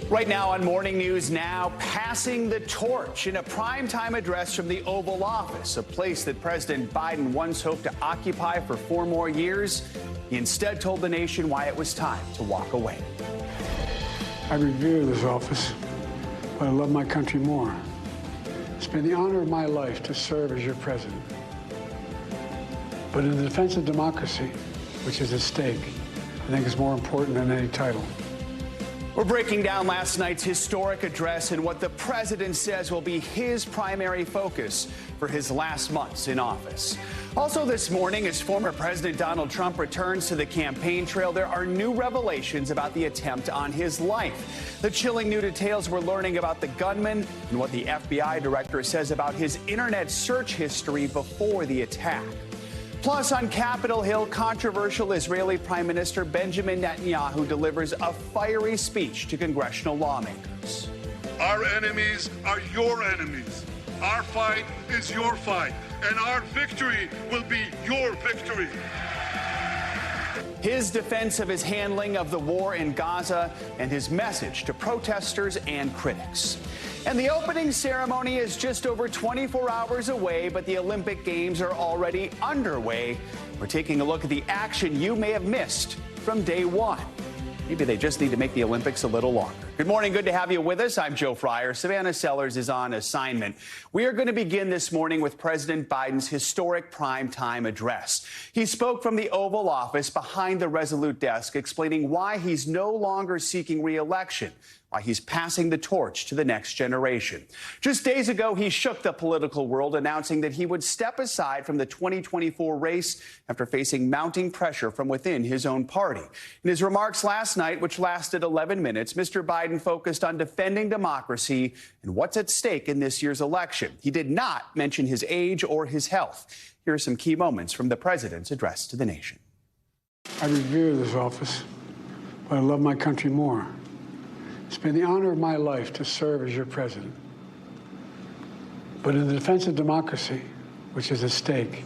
Right now on Morning News Now, passing the torch in a primetime address from the Oval Office, a place that President Biden once hoped to occupy for 4 more years. He instead told the nation why it was time to walk away. I revere this office, but I love my country more. It's been the honor of my life to serve as your president. But in the defense of democracy, which is at stake, I think it's more important than any title. We're breaking down last night's historic address and what the president says will be his primary focus for his last months in office. Also this morning, as former President Donald Trump returns to the campaign trail, there are new revelations about the attempt on his life. The chilling new details we're learning about the gunman and what the FBI director says about his internet search history before the attack. Plus, on Capitol Hill, controversial Israeli Prime Minister Benjamin Netanyahu delivers a fiery speech to congressional lawmakers. Our enemies are your enemies. Our fight is your fight, and our victory will be your victory. His defense of his handling of the war in Gaza and his message to protesters and critics. And the opening ceremony is just over 24 hours away, but the Olympic Games are already underway. We're taking a look at the action you may have missed from day one. Maybe they just need to make the Olympics a little longer. Good morning. Good to have you with us. I'm Joe Fryer. Savannah Sellers is on assignment. We are going to begin this morning with President Biden's historic primetime address. He spoke from the Oval Office behind the Resolute desk, explaining why he's no longer seeking re-election, why he's passing the torch to the next generation. Just days ago, he shook the political world, announcing that he would step aside from the 2024 race after facing mounting pressure from within his own party. In his remarks last night, which lasted 11 minutes, Mr. Biden focused on defending democracy and what's at stake in this year's election. He did not mention his age or his health. Here are some key moments from the president's address to the nation. I revere this office, but I love my country more. It's been the honor of my life to serve as your president. But in the defense of democracy, which is at stake,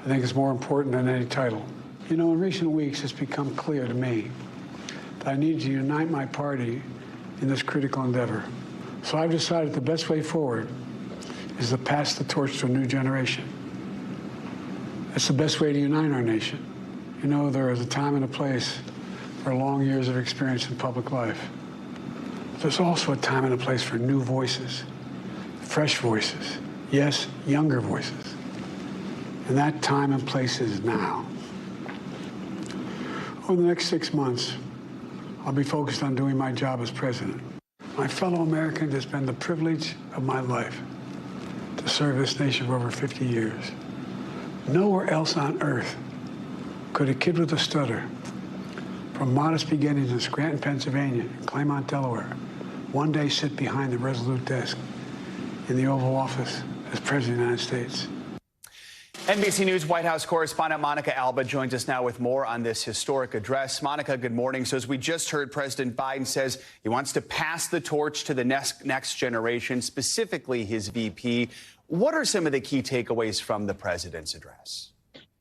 I think it's more important than any title. You know, in recent weeks, it's become clear to me that I need to unite my party in this critical endeavor. So I've decided the best way forward is to pass the torch to a new generation. That's the best way to unite our nation. You know, there is a time and a place for long years of experience in public life. There's also a time and a place for new voices, fresh voices, yes, younger voices. And that time and place is now. Over the next 6 months, I'll be focused on doing my job as president. My fellow Americans, it's been the privilege of my life to serve this nation for over 50 years. Nowhere else on earth could a kid with a stutter from modest beginnings in Scranton, Pennsylvania, and Claymont, Delaware, one day sit behind the Resolute desk in the Oval Office as President of the United States. NBC News White House correspondent Monica Alba joins us now with more on this historic address. Monica, good morning. So as we just heard, President Biden says he wants to pass the torch to the next generation, specifically his VP. What are some of the key takeaways from the president's address?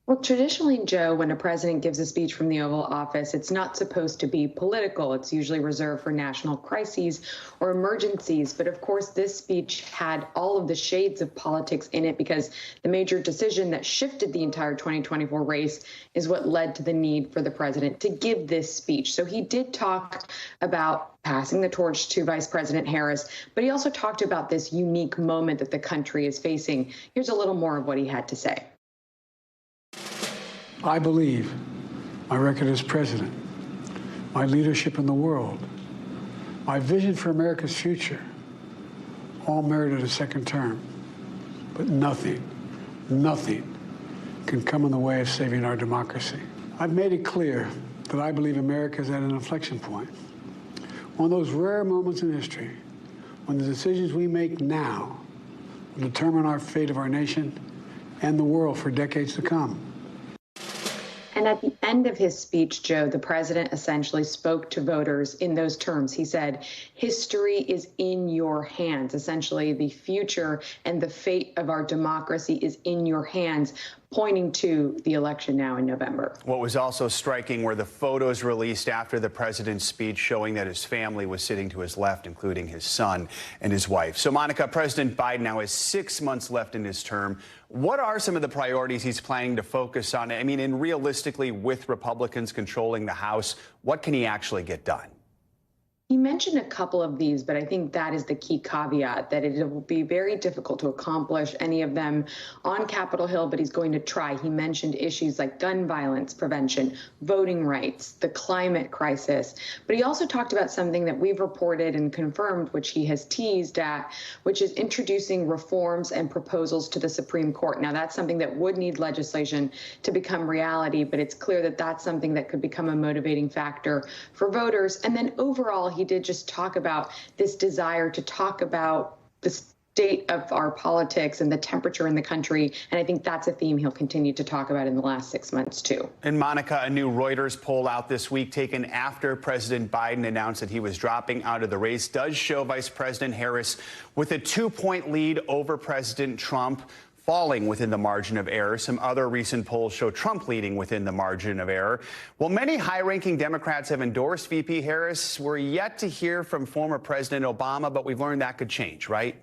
Well, traditionally, Joe, when a president gives a speech from the Oval Office, it's not supposed to be political. It's usually reserved for national crises or emergencies. But of course, this speech had all of the shades of politics in it because the major decision that shifted the entire 2024 race is what led to the need for the president to give this speech. So he did talk about passing the torch to Vice President Harris, but he also talked about this unique moment that the country is facing. Here's a little more of what he had to say. I believe my record as president, my leadership in the world, my vision for America's future, all merited a second term. But nothing can come in the way of saving our democracy. I've made it clear that I believe America is at an inflection point. One of those rare moments in history when the decisions we make now will determine our fate of our nation and the world for decades to come. And at the end of his speech, Joe, the president essentially spoke to voters in those terms. He said, history is in your hands. Essentially, the future and the fate of our democracy is in your hands, pointing to the election now in November. What was also striking were the photos released after the president's speech showing that his family was sitting to his left, including his son and his wife. So, Monica, President Biden now has 6 months left in his term. What are some of the priorities he's planning to focus on? I mean, and realistically, with Republicans controlling the House, what can he actually get done? He mentioned a couple of these, but I think that is the key caveat, that it will be very difficult to accomplish any of them on Capitol Hill, but he's going to try. He mentioned issues like gun violence prevention, voting rights, the climate crisis. But he also talked about something that we've reported and confirmed, which he has teased at, which is introducing reforms and proposals to the Supreme Court. Now, that's something that would need legislation to become reality, but it's clear that that's something that could become a motivating factor for voters. And then overall, he did just talk about this desire to talk about the state of our politics and the temperature in the country. And I think that's a theme he'll continue to talk about in the last 6 months, too. And Monica, a new Reuters poll out this week taken after President Biden announced that he was dropping out of the race does show Vice President Harris with a 2-point lead over President Trump, falling within the margin of error. Some other recent polls show Trump leading within the margin of error. While many high-ranking Democrats have endorsed VP Harris, we're yet to hear from former President Obama, but we've learned that could change, right?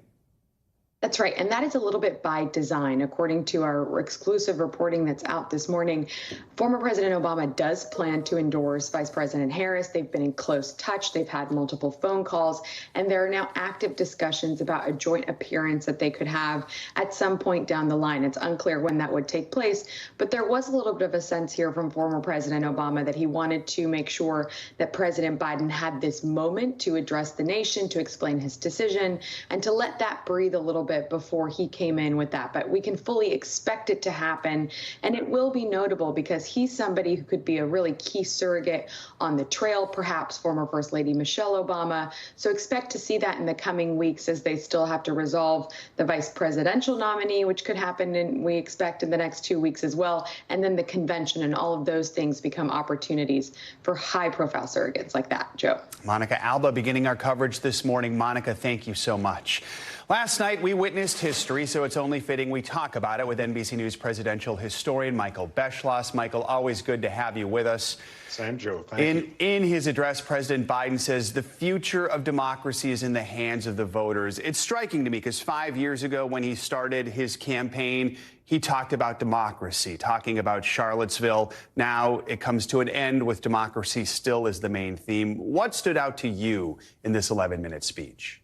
That's right. And that is a little bit by design. According to our exclusive reporting that's out this morning, former President Obama does plan to endorse Vice President Harris. They've been in close touch. They've had multiple phone calls, and there are now active discussions about a joint appearance that they could have at some point down the line. It's unclear when that would take place, but there was a little bit of a sense here from former President Obama that he wanted to make sure that President Biden had this moment to address the nation, to explain his decision, and to let that breathe a little bit before he came in with that. But we can fully expect it to happen, and it will be notable because he's somebody who could be a really key surrogate on the trail, perhaps former First Lady Michelle Obama. So expect to see that in the coming weeks as they still have to resolve the vice presidential nominee, which could happen, and we expect in the next 2 weeks as well. And then the convention and all of those things become opportunities for high-profile surrogates like that, Joe. Monica Alba beginning our coverage this morning. Monica, thank you so much. Last night, we witnessed history, so it's only fitting we talk about it with NBC News presidential historian Michael Beschloss. Michael, always good to have you with us. Same, Joe. Thank you. In his address, President Biden says the future of democracy is in the hands of the voters. It's striking to me because 5 years ago when he started his campaign, he talked about democracy, talking about Charlottesville. Now it comes to an end with democracy still as the main theme. What stood out to you in this 11-minute speech?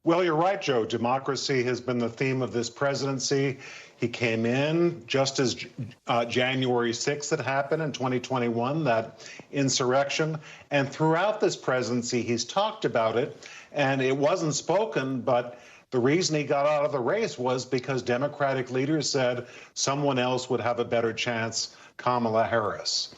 Well, you're right, Joe. Democracy has been the theme of this presidency. He came in just as January 6th had happened in 2021, that insurrection. And throughout this presidency, he's talked about it, and it wasn't spoken, but the reason he got out of the race was because Democratic leaders said someone else would have a better chance, Kamala Harris.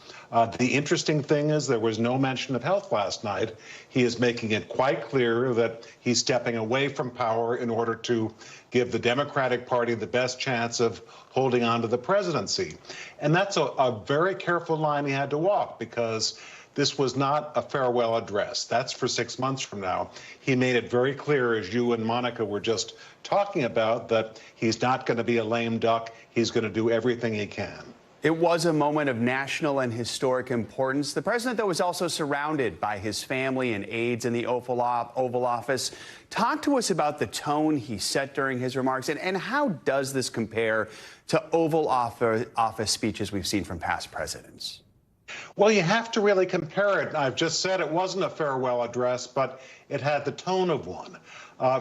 The interesting thing is there was no mention of health last night. He is making it quite clear that he's stepping away from power in order to give the Democratic Party the best chance of holding on to the presidency. And that's a very careful line he had to walk, because this was not a farewell address. That's for 6 months from now. He made it very clear, as you and Monica were just talking about, that he's not going to be a lame duck. He's going to do everything he can. It was a moment of national and historic importance. The president, though, was also surrounded by his family and aides in the Oval Office. Talk to us about the tone he set during his remarks, and how does this compare to Oval Office speeches we've seen from past presidents? Well, you have to really compare it. I've just said it wasn't a farewell address, but it had the tone of one.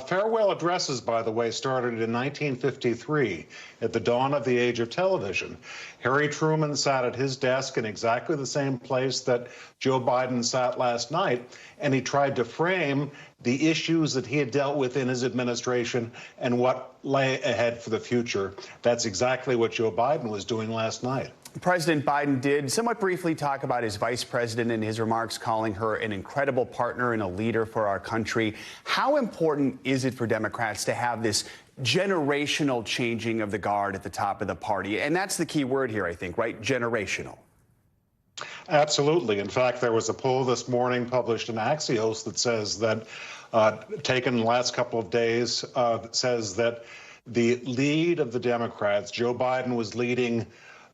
Farewell addresses, by the way, started in 1953 at the dawn of the age of television. Harry Truman sat at his desk in exactly the same place that Joe Biden sat last night, and he tried to frame the issues that he had dealt with in his administration and what lay ahead for the future. That's exactly what Joe Biden was doing last night. President Biden did somewhat briefly talk about his vice president in his remarks, calling her an incredible partner and a leader for our country. How important is it for Democrats to have this generational changing of the guard at the top of the party? And that's the key word here, I think, right? Generational. Absolutely. In fact, there was a poll this morning published in Axios that says that, taken in the last couple of days, that says that the lead of the Democrats, Joe Biden was leading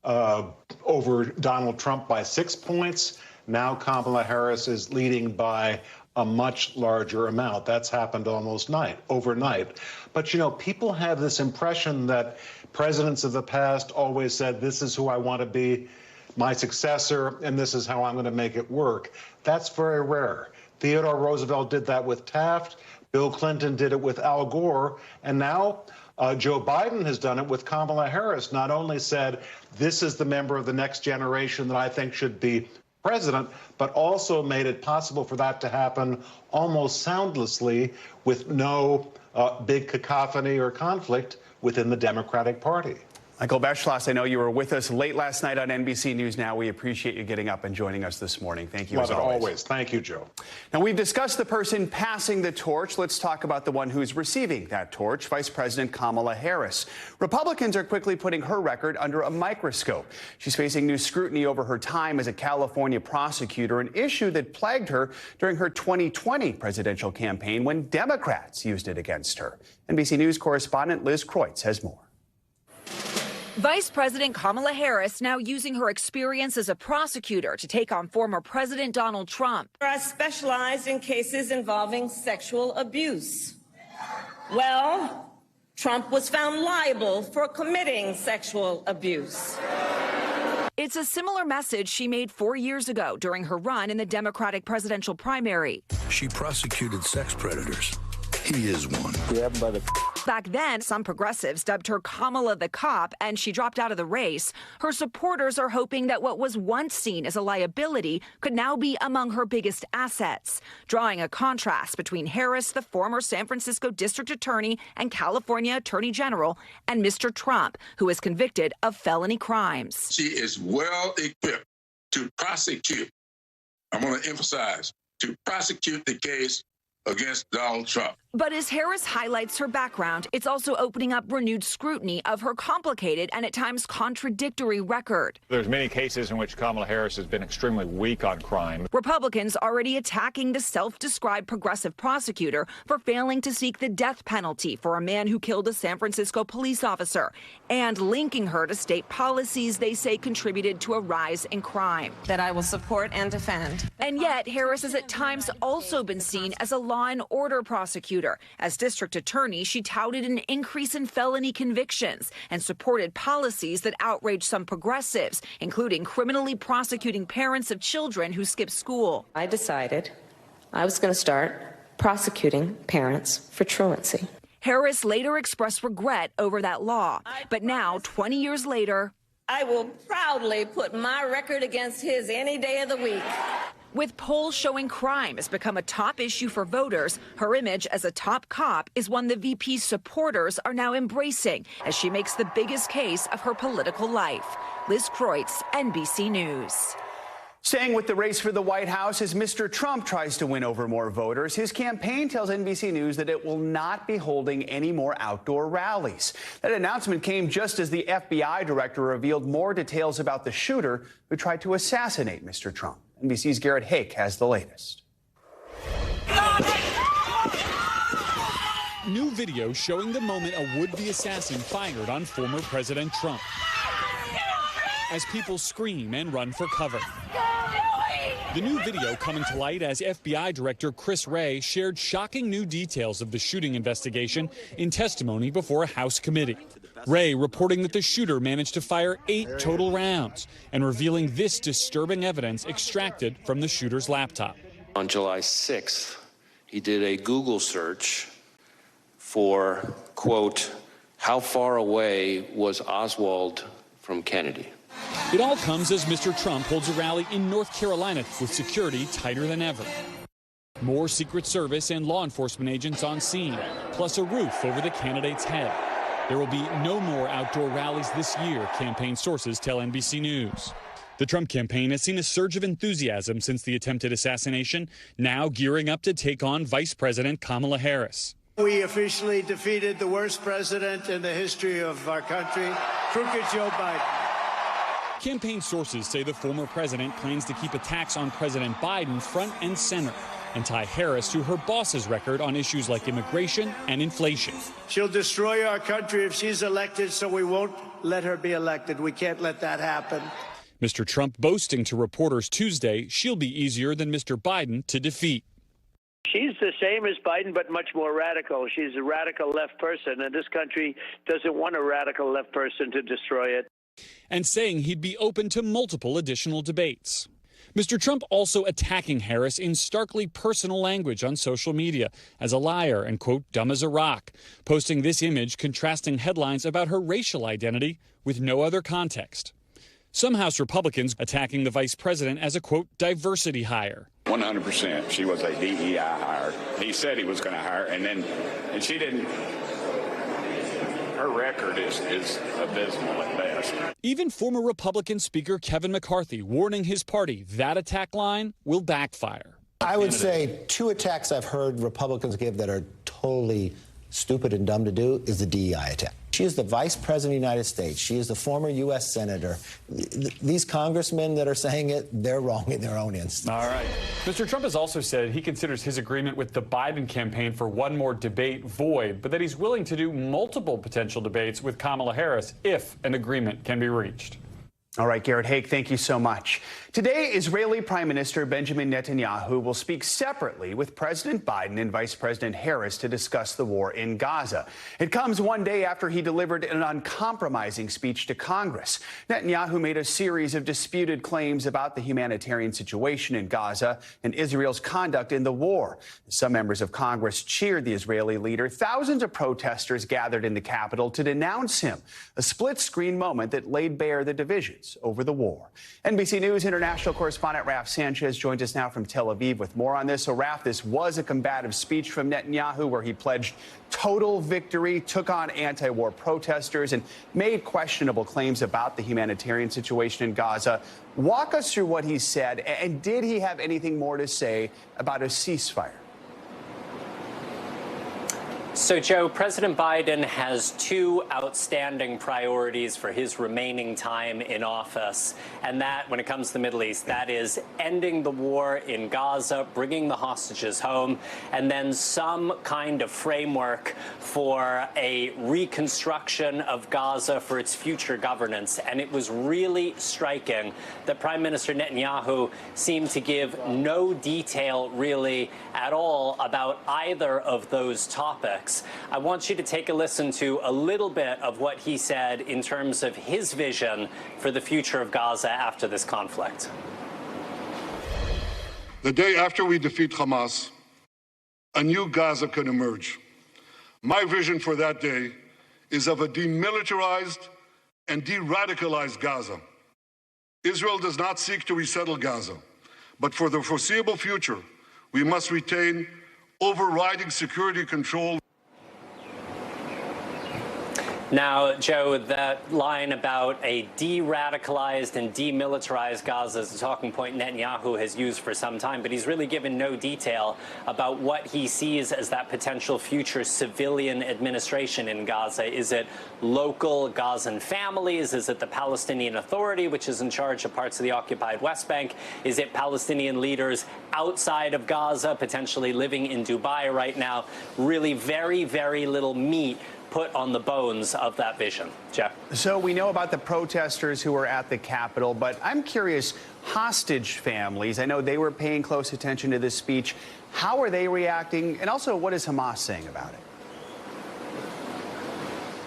over Donald Trump by 6 points. Now Kamala Harris is leading by a much larger amount. That's happened almost overnight. But, you know, people have this impression that presidents of the past always said, this is who I want to be, my successor, and this is how I'm going to make it work. That's very rare. Theodore Roosevelt did that with Taft. Bill Clinton did it with Al Gore. And now Joe Biden has done it with Kamala Harris. Not only said, this is the member of the next generation that I think should be president, but also made it possible for that to happen almost soundlessly with no big cacophony or conflict within the Democratic Party. Michael Beschloss, I know you were with us late last night on NBC News Now. We appreciate you getting up and joining us this morning. Thank you, as always. Thank you, Joe. Now, we've discussed the person passing the torch. Let's talk about the one who's receiving that torch, Vice President Kamala Harris. Republicans are quickly putting her record under a microscope. She's facing new scrutiny over her time as a California prosecutor, an issue that plagued her during her 2020 presidential campaign when Democrats used it against her. NBC News correspondent Liz Kreutz has more. Vice President Kamala Harris now using her experience as a prosecutor to take on former President Donald Trump. I specialize in cases involving sexual abuse. Well, Trump was found liable for committing sexual abuse. It's a similar message she made 4 years ago during her run in the Democratic presidential primary. She prosecuted sex predators. He is one. Back then, some progressives dubbed her Kamala the Cop, and she dropped out of the race. Her supporters are hoping that what was once seen as a liability could now be among her biggest assets, drawing a contrast between Harris, the former San Francisco district attorney and California attorney general, and Mr. Trump, who is convicted of felony crimes. She is well equipped to prosecute. I want to emphasize, to prosecute the case against Donald Trump. But as Harris highlights her background, it's also opening up renewed scrutiny of her complicated and at times contradictory record. There's many cases in which Kamala Harris has been extremely weak on crime. Republicans already attacking the self-described progressive prosecutor for failing to seek the death penalty for a man who killed a San Francisco police officer and linking her to state policies they say contributed to a rise in crime. That I will support and defend. And yet, Harris has at times also been seen as a law and order prosecutor. As district attorney, she touted an increase in felony convictions and supported policies that outraged some progressives, including criminally prosecuting parents of children who skip school. I decided I was going to start prosecuting parents for truancy. Harris later expressed regret over that law, but now, 20 years later, I will proudly put my record against his any day of the week. With polls showing crime has become a top issue for voters, her image as a top cop is one the VP's supporters are now embracing as she makes the biggest case of her political life. Liz Kreutz, NBC News. Staying with the race for the White House as Mr. Trump tries to win over more voters, his campaign tells NBC News that it will not be holding any more outdoor rallies. That announcement came just as the FBI director revealed more details about the shooter who tried to assassinate Mr. Trump. NBC's Garrett Hake has the latest. New video showing the moment a would-be assassin fired on former President Trump as people scream and run for cover. The new video coming to light as FBI Director Chris Wray shared shocking new details of the shooting investigation in testimony before a House committee. Wray reporting that the shooter managed to fire 8 total rounds and revealing this disturbing evidence extracted from the shooter's laptop. On July 6th, he did a Google search for, quote, how far away was Oswald from Kennedy? It all comes as Mr. Trump holds a rally in North Carolina with security tighter than ever. More Secret Service and law enforcement agents on scene, plus a roof over the candidate's head. There will be no more outdoor rallies this year, campaign sources tell NBC News. The Trump campaign has seen a surge of enthusiasm since the attempted assassination, now gearing up to take on Vice President Kamala Harris. We officially defeated the worst president in the history of our country, crooked Joe Biden. Campaign sources say the former president plans to keep attacks on President Biden front and center and tie Harris to her boss's record on issues like immigration and inflation. She'll destroy our country if she's elected, so we won't let her be elected. We can't let that happen. Mr. Trump boasting to reporters Tuesday she'll be easier than Mr. Biden to defeat. She's the same as Biden, but much more radical. She's a radical left person, and this country doesn't want a radical left person to destroy it. And saying he'd be open to multiple additional debates. Mr. Trump also attacking Harris in starkly personal language on social media as a liar and, quote, dumb as a rock, posting this image contrasting headlines about her racial identity with no other context. Some House Republicans attacking the vice president as a, quote, diversity hire. 100%. She was a DEI hire. He said he was going to hire, and she didn't. Her record is abysmal at best. Even former Republican Speaker Kevin McCarthy warning his party that attack line will backfire. I would say two attacks I've heard Republicans give that are totally stupid and dumb to do is the DEI attack. She is the vice president of the United States. She is the former U.S. senator. These congressmen that are saying it, they're wrong in their own instance. All right. Mr. Trump has also said he considers his agreement with the Biden campaign for one more debate void, but that he's willing to do multiple potential debates with Kamala Harris if an agreement can be reached. All right, Garrett Haake, thank you so much. Today, Israeli Prime Minister Benjamin Netanyahu will speak separately with President Biden and Vice President Harris to discuss the war in Gaza. It comes one day after he delivered an uncompromising speech to Congress. Netanyahu made a series of disputed claims about the humanitarian situation in Gaza and Israel's conduct in the war. Some members of Congress cheered the Israeli leader. Thousands of protesters gathered in the Capitol to denounce him, a split-screen moment that laid bare the divisions over the war. NBC News international correspondent Raf Sanchez joins us now from Tel Aviv with more on this. So, Raf, this was a combative speech from Netanyahu where he pledged total victory, took on anti-war protesters, and made questionable claims about the humanitarian situation in Gaza. Walk us through what he said, and did he have anything more to say about a ceasefire? So, Joe, President Biden has two outstanding priorities for his remaining time in office. And that, when it comes to the Middle East, that is ending the war in Gaza, bringing the hostages home, and then some kind of framework for a reconstruction of Gaza for its future governance. And it was really striking that Prime Minister Netanyahu seemed to give no detail really at all about either of those topics. I want you to take a listen to a little bit of what he said in terms of his vision for the future of Gaza after this conflict. The day after we defeat Hamas, a new Gaza can emerge. My vision for that day is of a demilitarized and de-radicalized Gaza. Israel does not seek to resettle Gaza, but for the foreseeable future, we must retain overriding security control. Now, Joe, that line about a de-radicalized and demilitarized Gaza is a talking point Netanyahu has used for some time, but he's really given no detail about what he sees as that potential future civilian administration in Gaza. Is it local Gazan families? Is it the Palestinian Authority, which is in charge of parts of the occupied West Bank? Is it Palestinian leaders outside of Gaza, potentially living in Dubai right now? Really very, very little meat put on the bones of that vision. Jeff. So we know about the protesters who were at the Capitol, but I'm curious, hostage families, I know they were paying close attention to this speech. How are they reacting? And also, what is Hamas saying about it?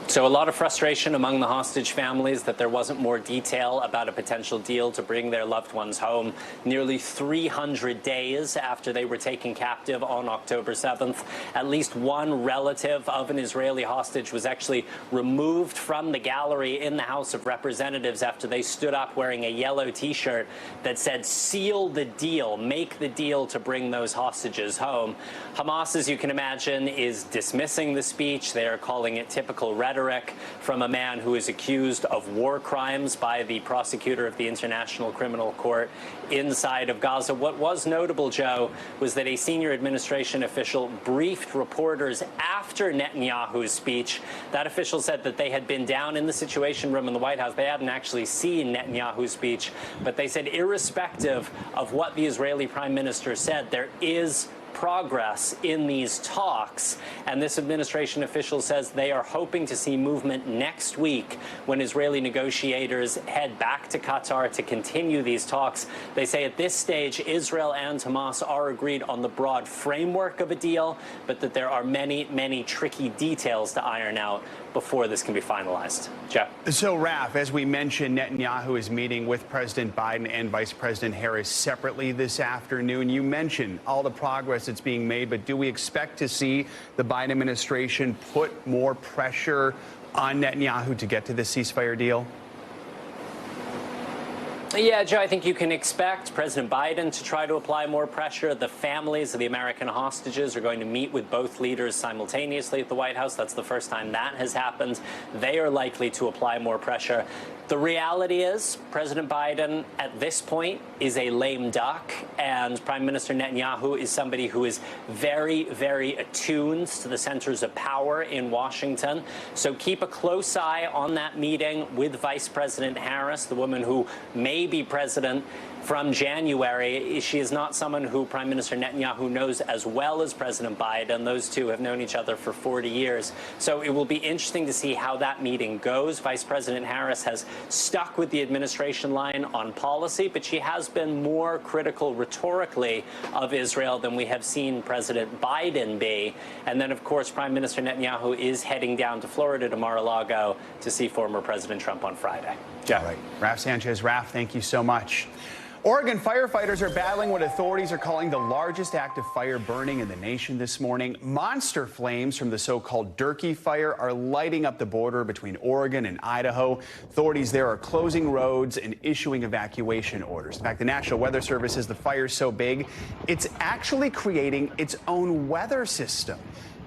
So a lot of frustration among the hostage families that there wasn't more detail about a potential deal to bring their loved ones home. Nearly 300 days after they were taken captive on October 7th, at least one relative of an Israeli hostage was actually removed from the gallery in the House of Representatives after they stood up wearing a yellow T-shirt that said, "Seal the deal, make the deal to bring those hostages home." Hamas, as you can imagine, is dismissing the speech. They are calling it typical rhetoric. rhetoric from a man who is accused of war crimes by the prosecutor of the International Criminal Court inside of Gaza. What was notable, Joe, was that a senior administration official briefed reporters after Netanyahu's speech. That official said that they had been down in the Situation Room in the White House. They hadn't actually seen Netanyahu's speech, but they said irrespective of what the Israeli prime minister said, there is progress in these talks, and this administration official says they are hoping to see movement next week when Israeli negotiators head back to Qatar to continue these talks. They say at this stage Israel and Hamas are agreed on the broad framework of a deal, but that there are many tricky details to iron out before this can be finalized. Jeff. So, Raf, as we mentioned, Netanyahu is meeting with President Biden and Vice President Harris separately this afternoon. You mentioned all the progress that's being made, but do we expect to see the Biden administration put more pressure on Netanyahu to get to the ceasefire deal? Yeah, Joe, I think you can expect President Biden to try to apply more pressure. The families of the American hostages are going to meet with both leaders simultaneously at the White House. That's the first time that has happened. They are likely to apply more pressure. The reality is President Biden at this point is a lame duck, and Prime Minister Netanyahu is somebody who is very attuned to the centers of power in Washington. So keep a close eye on that meeting with Vice President Harris, the woman who may be president from January. She is not someone who Prime Minister Netanyahu knows as well as President Biden. Those two have known each other for 40 years. So it will be interesting to see how that meeting goes. Vice President Harris has stuck with the administration line on policy, but she has been more critical rhetorically of Israel than we have seen President Biden be. And then, of course, Prime Minister Netanyahu is heading down to Florida to Mar-a-Lago to see former President Trump on Friday. Yeah. All right. Raf Sanchez. Raf, thank you so much. Oregon firefighters are battling what authorities are calling the largest active fire burning in the nation this morning. Monster flames from the so-called Durkee fire are lighting up the border between Oregon and Idaho. Authorities there are closing roads and issuing evacuation orders. In fact, the National Weather Service says the fire's so big, it's actually creating its own weather system.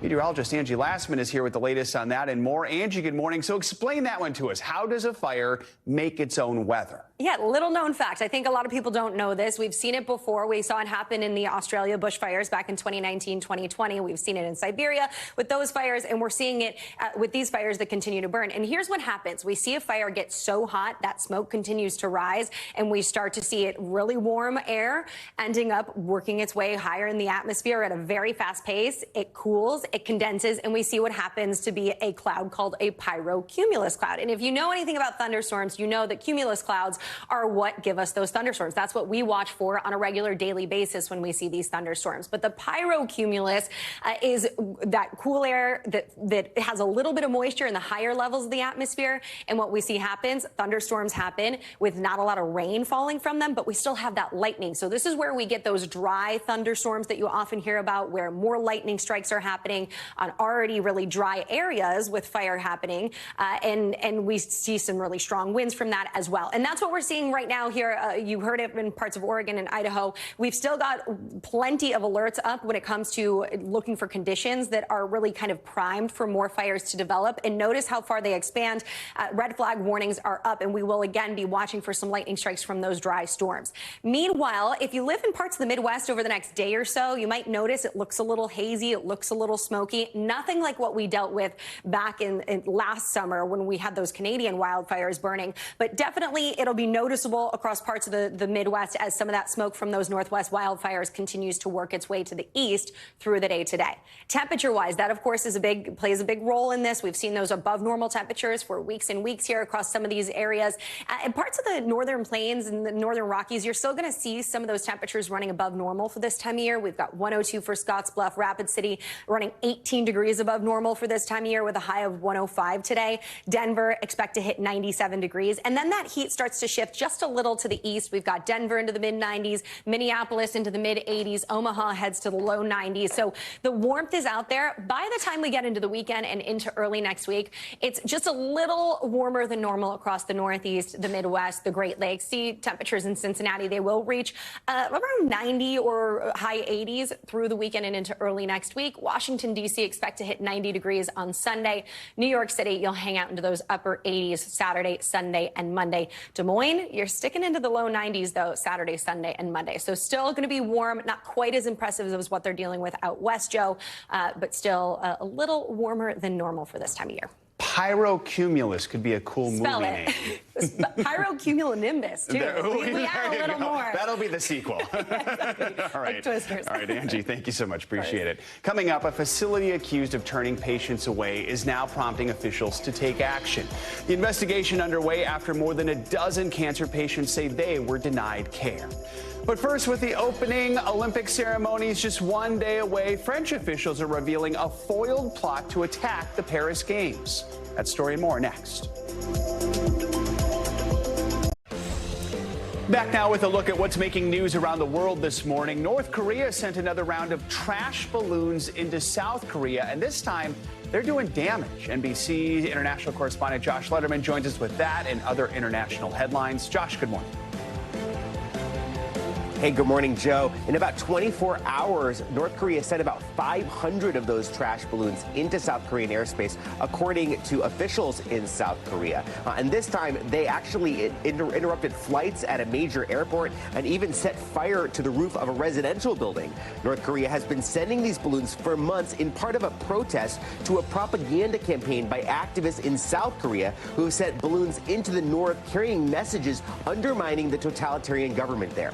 Meteorologist Angie Lassman is here with the latest on that and more. Angie, good morning. So explain that one to us. How does a fire make its own weather? Yeah, little known fact. I think a lot of people don't know this. We've seen it before. We saw it happen in the Australia bushfires back in 2019, 2020. We've seen it in Siberia with those fires, and we're seeing it with these fires that continue to burn. And here's what happens. We see a fire get so hot that smoke continues to rise, and we start to see it really warm air ending up working its way higher in the atmosphere at a very fast pace. It cools, it condenses, and we see what happens to be a cloud called a pyrocumulus cloud. And if you know anything about thunderstorms, you know that cumulus clouds are what give us those thunderstorms. That's what we watch for on a regular daily basis when we see these thunderstorms. But the pyrocumulus is that cool air that has a little bit of moisture in the higher levels of the atmosphere. And what we see happens, thunderstorms happen with not a lot of rain falling from them, but we still have that lightning. So this is where we get those dry thunderstorms that you often hear about, where more lightning strikes are happening on already really dry areas with fire happening. And we see some really strong winds from that as well. And that's what we're seeing right now here. You heard it in parts of Oregon and Idaho. We've still got plenty of alerts up when it comes to looking for conditions that are really kind of primed for more fires to develop. And notice how far they expand. Red flag warnings are up, and we will again be watching for some lightning strikes from those dry storms. Meanwhile, if you live in parts of the Midwest over the next day or so, you might notice it looks a little hazy. It looks a little smoky. Nothing like what we dealt with back in last summer when we had those Canadian wildfires burning. But definitely it'll be noticeable across parts of the Midwest as some of that smoke from those Northwest wildfires continues to work its way to the east through the day today. Temperature-wise, that, of course, plays a big role in this. We've seen those above normal temperatures for weeks and weeks here across some of these areas. In parts of the northern plains and the northern Rockies, you're still going to see some of those temperatures running above normal for this time of year. We've got 102 for Scottsbluff, Rapid City running 18 degrees above normal for this time of year with a high of 105 today. Denver expect to hit 97 degrees. And then that heat starts to shift just a little to the east. We've got Denver into the mid-90s, Minneapolis into the mid-80s, Omaha heads to the low 90s. So the warmth is out there. By the time we get into the weekend and into early next week, it's just a little warmer than normal across the Northeast, the Midwest, the Great Lakes. See temperatures in Cincinnati, they will reach around 90 or high 80s through the weekend and into early next week. Washington Washington, D.C. expect to hit 90 degrees on Sunday. New York City, you'll hang out into those upper 80s Saturday, Sunday, and Monday. Des Moines, you're sticking into the low 90s, though, Saturday, Sunday, and Monday. So still going to be warm, not quite as impressive as what they're dealing with out west, Joe, but still a little warmer than normal for this time of year. Pyrocumulus could be a cool Spell movie it. name. Pyrocumulonimbus, too. We add a little more. That'll be the sequel. All right. Like Twisters. All right, Angie, thank you so much. Appreciate it. Coming up, a facility accused of turning patients away is now prompting officials to take action. The investigation underway after more than a dozen cancer patients say they were denied care. But first, with the opening Olympic ceremonies just one day away, French officials are revealing a foiled plot to attack the Paris Games. That story and more next. Back now with a look at what's making news around the world this morning. North Korea sent another round of trash balloons into South Korea, and this time they're doing damage. NBC international correspondent Josh Letterman joins us with that and other international headlines. Josh, good morning. Hey, good morning, Joe. In about 24 hours, North Korea sent about 500 of those trash balloons into South Korean airspace, according to officials in South Korea. And this time, they actually interrupted flights at a major airport and even set fire to the roof of a residential building. North Korea has been sending these balloons for months in part of a protest to a propaganda campaign by activists in South Korea who have sent balloons into the north carrying messages undermining the totalitarian government there.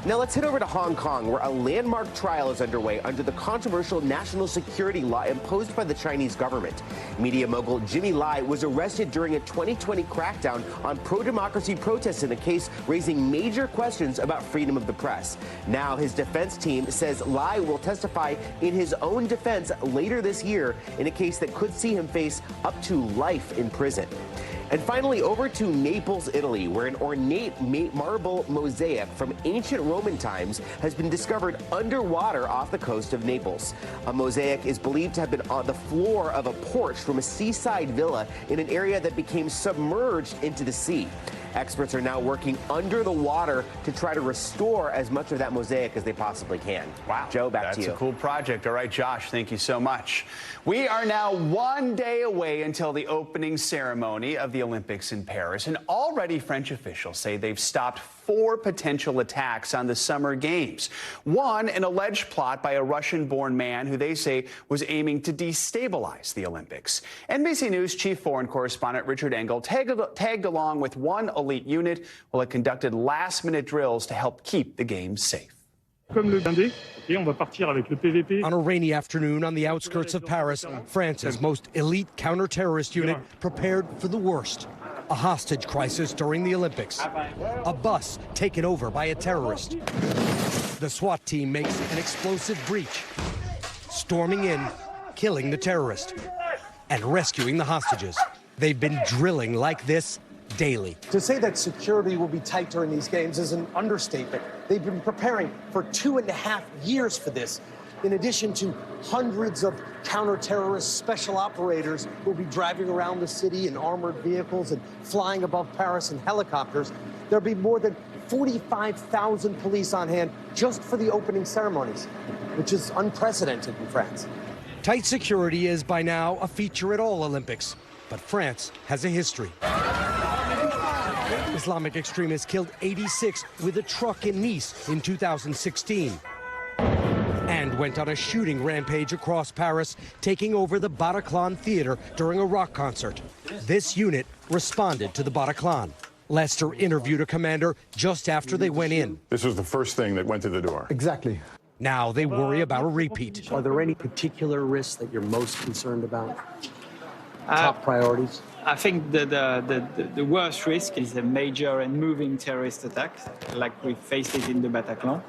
Now let's head over to Hong Kong, where a landmark trial is underway under the controversial national security law imposed by the Chinese government. Media mogul Jimmy Lai was arrested during a 2020 crackdown on pro-democracy protests in a case raising major questions about freedom of the press. Now his defense team says Lai will testify in his own defense later this year in a case that could see him face up to life in prison. And finally, over to Naples, Italy, where an ornate marble mosaic from ancient Roman times has been discovered underwater off the coast of Naples. A mosaic is believed to have been on the floor of a porch from a seaside villa in an area that became submerged into the sea. Experts are now working under the water to try to restore as much of that mosaic as they possibly can. Wow. Joe, back to you. That's a cool project. All right, Josh, thank you so much. We are now one day away until the opening ceremony of the Olympics in Paris, and already French officials say they've stopped 4 potential attacks on the Summer Games. One, an alleged plot by a Russian-born man who they say was aiming to destabilize the Olympics. NBC News chief foreign correspondent Richard Engel tagged along with one elite unit while it conducted last-minute drills to help keep the games safe. On a rainy afternoon on the outskirts of Paris, France's most elite counter-terrorist unit prepared for the worst. A hostage crisis during the Olympics. A bus taken over by a terrorist. The SWAT team makes an explosive breach, storming in, killing the terrorist, and rescuing the hostages. They've been drilling like this daily. To say that security will be tight during these games is an understatement. They've been preparing for 2.5 years for this. In addition to hundreds of counter-terrorist special operators who will be driving around the city in armored vehicles and flying above Paris in helicopters, there'll be more than 45,000 police on hand just for the opening ceremonies, which is unprecedented in France. Tight security is by now a feature at all Olympics, but France has a history. Islamic extremists killed 86 with a truck in Nice in 2016. And went on a shooting rampage across Paris, taking over the Bataclan Theater during a rock concert. This unit responded to the Bataclan. Lester interviewed a commander just after they went in. This was the first thing that went through the door. Exactly. Now they worry about a repeat. Are there any particular risks that you're most concerned about? Top priorities? I think the worst risk is a major and moving terrorist attack, like we faced it in the Bataclan.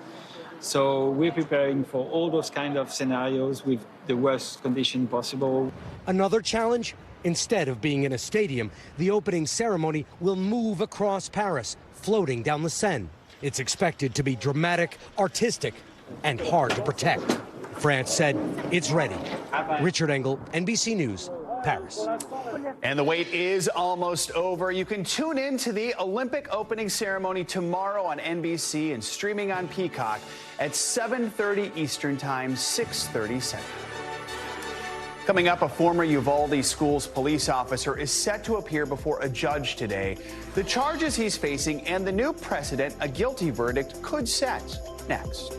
So we're preparing for all those kind of scenarios with the worst condition possible. Another challenge? Instead of being in a stadium, the opening ceremony will move across Paris, floating down the Seine. It's expected to be dramatic, artistic, and hard to protect. France said it's ready. Richard Engel, NBC News, Paris. And the wait is almost over. You can tune in to the Olympic opening ceremony tomorrow on NBC and streaming on Peacock at 7:30 Eastern Time, 6:30 Central. Coming up, a former Uvalde Schools police officer is set to appear before a judge today. The charges he's facing and the new precedent a guilty verdict could set. Next.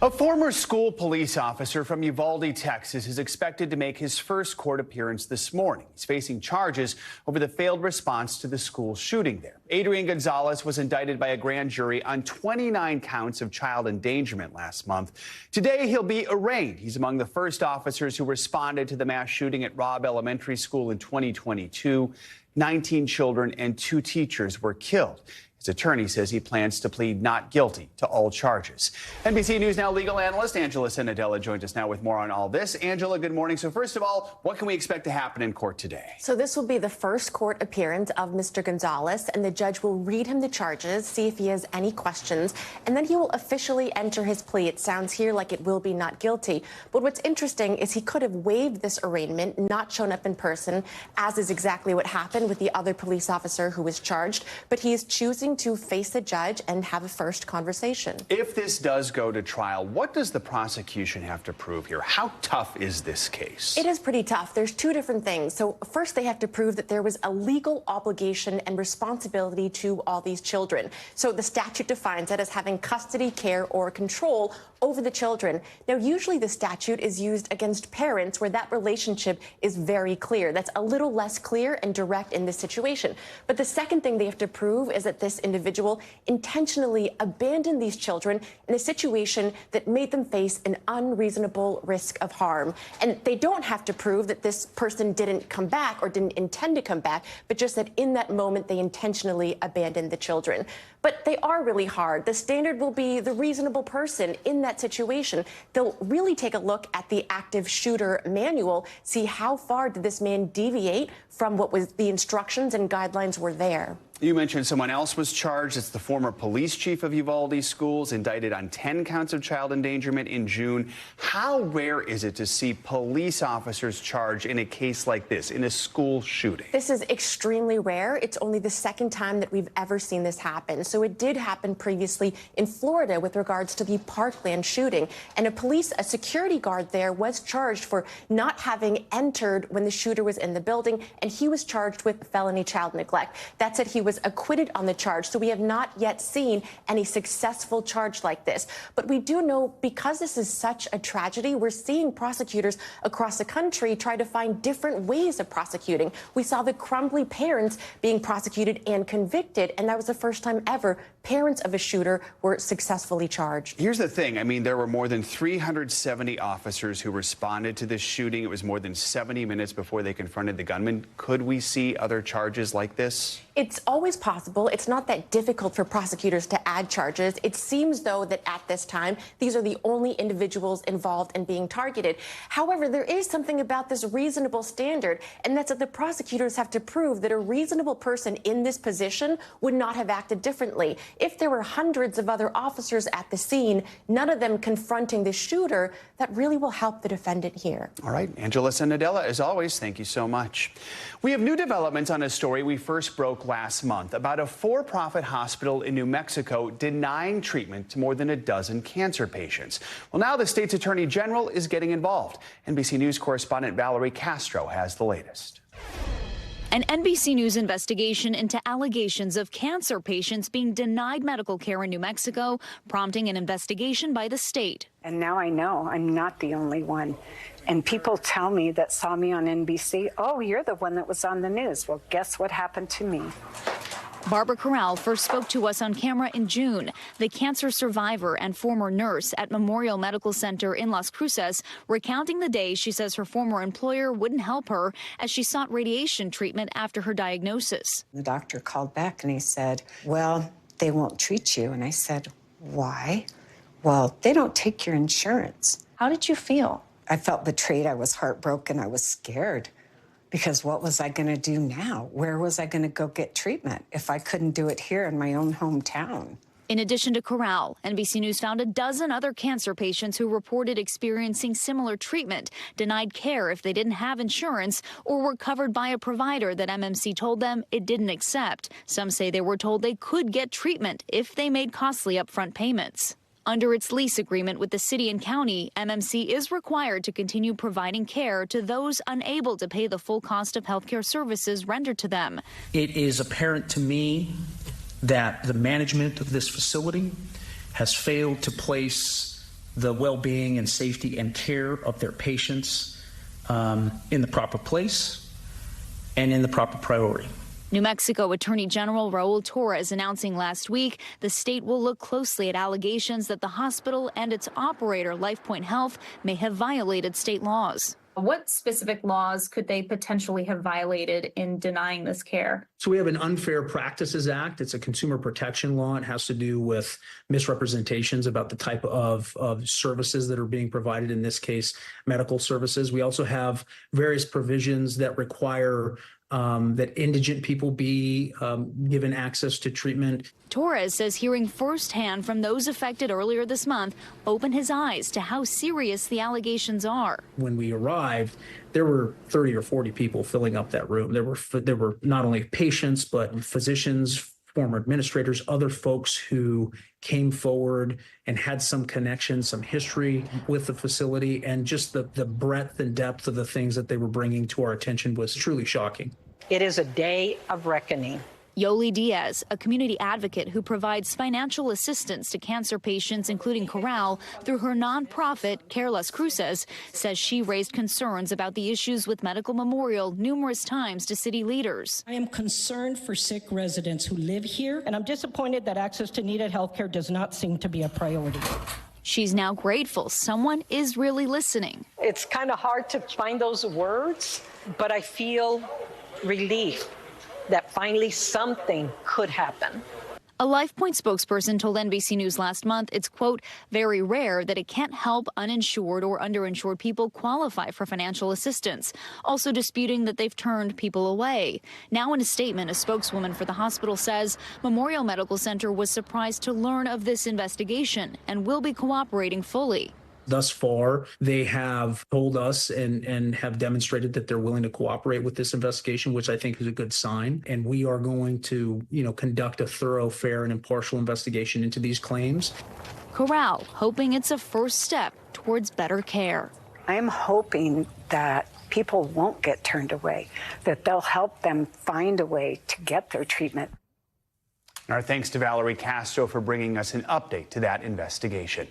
A former school police officer from Uvalde, Texas, is expected to make his first court appearance this morning. He's facing charges over the failed response to the school shooting there. Adrian Gonzalez was indicted by a grand jury on 29 counts of child endangerment last month. Today, he'll be arraigned. He's among the first officers who responded to the mass shooting at Robb Elementary School in 2022. 19 children and 2 teachers were killed. His attorney says he plans to plead not guilty to all charges. NBC News Now legal analyst Angela Senadella joins us now with more on all this. Angela, good morning. So first of all, what can we expect to happen in court today? So this will be the first court appearance of Mr. Gonzalez, and the judge will read him the charges, see if he has any questions, and then he will officially enter his plea. It sounds here like it will be not guilty. But what's interesting is he could have waived this arraignment, not shown up in person, as is exactly what happened with the other police officer who was charged. But he is choosing to face the judge and have a first conversation. If this does go to trial, what does the prosecution have to prove here? How tough is this case? It is pretty tough. There's 2 different things. So first, they have to prove that there was a legal obligation and responsibility to all these children. So the statute defines it as having custody, care, or control over the children. Now, usually the statute is used against parents where that relationship is very clear. That's a little less clear and direct in this situation. But the second thing they have to prove is that this individual intentionally abandoned these children in a situation that made them face an unreasonable risk of harm. And they don't have to prove that this person didn't come back or didn't intend to come back, but just that in that moment they intentionally abandoned the children. But they are really hard. The standard will be the reasonable person in that situation. They'll really take a look at the active shooter manual, see how far did this man deviate from what was the instructions and guidelines were there. You mentioned someone else was charged. It's the former police chief of Uvalde Schools, indicted on 10 counts of child endangerment in June. How rare is it to see police officers charged in a case like this, in a school shooting? This is extremely rare. It's only the second time that we've ever seen this happen. So it did happen previously in Florida with regards to the Parkland shooting. And a security guard there was charged for not having entered when the shooter was in the building, and he was charged with felony child neglect. That said, he was acquitted on the charge, so we have not yet seen any successful charge like this. But we do know, because this is such a tragedy, we're seeing prosecutors across the country try to find different ways of prosecuting. We saw the Crumbly parents being prosecuted and convicted, and that was the first time ever parents of a shooter were successfully charged. Here's the thing. I mean, there were more than 370 officers who responded to this shooting. It was more than 70 minutes before they confronted the gunman. Could we see other charges like this? It's always possible. It's not that difficult for prosecutors to add charges. It seems, though, that at this time, these are the only individuals involved in being targeted. However, there is something about this reasonable standard, and that's that the prosecutors have to prove that a reasonable person in this position would not have acted differently. If there were hundreds of other officers at the scene, none of them confronting the shooter, that really will help the defendant here. All right. Angela Senadella, as always, thank you so much. We have new developments on a story we first broke last month about a for-profit hospital in New Mexico denying treatment to more than a dozen cancer patients. Well, now the state's attorney general is getting involved. NBC News correspondent Valerie Castro has the latest. An NBC News investigation into allegations of cancer patients being denied medical care in New Mexico, prompting an investigation by the state. And now I know I'm not the only one. And people tell me that saw me on NBC, oh, you're the one that was on the news. Well, guess what happened to me? Barbara Corral first spoke to us on camera in June. The cancer survivor and former nurse at Memorial Medical Center in Las Cruces, recounting the day she says her former employer wouldn't help her as she sought radiation treatment after her diagnosis. The doctor called back and he said, well, they won't treat you. And I said, why? Well, they don't take your insurance. How did you feel? I felt betrayed. I was heartbroken. I was scared. Because what was I going to do now? Where was I going to go get treatment if I couldn't do it here in my own hometown? In addition to Corral, NBC News found a dozen other cancer patients who reported experiencing similar treatment, denied care if they didn't have insurance, or were covered by a provider that MMC told them it didn't accept. Some say they were told they could get treatment if they made costly upfront payments. Under its lease agreement with the city and county, MMC is required to continue providing care to those unable to pay the full cost of healthcare services rendered to them. It is apparent to me that the management of this facility has failed to place the well-being and safety and care of their patients in the proper place and in the proper priority. New Mexico Attorney General Raul Torres announcing last week the state will look closely at allegations that the hospital and its operator, LifePoint Health, may have violated state laws. What specific laws could they potentially have violated in denying this care? So we have an Unfair Practices Act. It's a consumer protection law. It has to do with misrepresentations about the type of services that are being provided, in this case, medical services. We also have various provisions that require that indigent people be given access to treatment. Torres says hearing firsthand from those affected earlier this month opened his eyes to how serious the allegations are. When we arrived, there were 30 or 40 people filling up that room. There were not only patients, but physicians, former administrators, other folks who came forward and had some connection, some history with the facility, and just the breadth and depth of the things that they were bringing to our attention was truly shocking. It is a day of reckoning. Yoli Diaz, a community advocate who provides financial assistance to cancer patients, including Corral, through her nonprofit, Care Las Cruces, says she raised concerns about the issues with Medical Memorial numerous times to city leaders. I am concerned for sick residents who live here, and I'm disappointed that access to needed health care does not seem to be a priority. She's now grateful someone is really listening. It's kind of hard to find those words, but I feel relief that finally something could happen. A LifePoint spokesperson told NBC News last month it's, quote, very rare that it can't help uninsured or underinsured people qualify for financial assistance, also disputing that they've turned people away. Now in a statement, a spokeswoman for the hospital says Memorial Medical Center was surprised to learn of this investigation and will be cooperating fully. Thus far, they have told us and have demonstrated that they're willing to cooperate with this investigation, which I think is a good sign. And we are going to, conduct a thorough, fair, and impartial investigation into these claims. Corral hoping it's a first step towards better care. I'm hoping that people won't get turned away, that they'll help them find a way to get their treatment. Our thanks to Valerie Castro for bringing us an update to that investigation.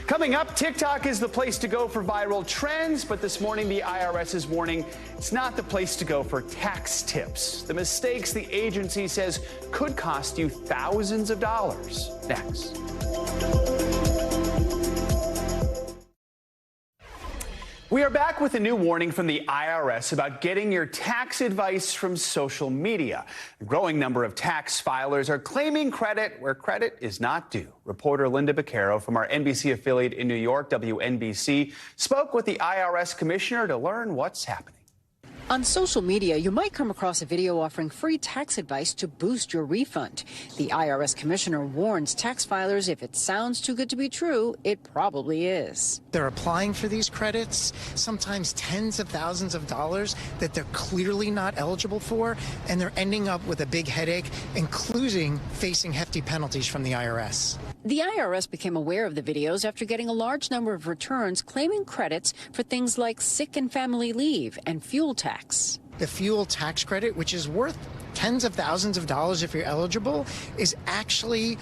Coming up, TikTok is the place to go for viral trends, but this morning the IRS is warning it's not the place to go for tax tips. The mistakes the agency says could cost you thousands of dollars. Next. We are back with a new warning from the IRS about getting your tax advice from social media. A growing number of tax filers are claiming credit where credit is not due. Reporter Linda Beccaro from our NBC affiliate in New York, WNBC, spoke with the IRS commissioner to learn what's happening. On social media, you might come across a video offering free tax advice to boost your refund. The IRS commissioner warns tax filers if it sounds too good to be true, it probably is. They're applying for these credits, sometimes tens of thousands of dollars that they're clearly not eligible for, and they're ending up with a big headache, including facing hefty penalties from the IRS. The IRS became aware of the videos after getting a large number of returns claiming credits for things like sick and family leave and fuel tax. The fuel tax credit, which is worth tens of thousands of dollars if you're eligible, is actually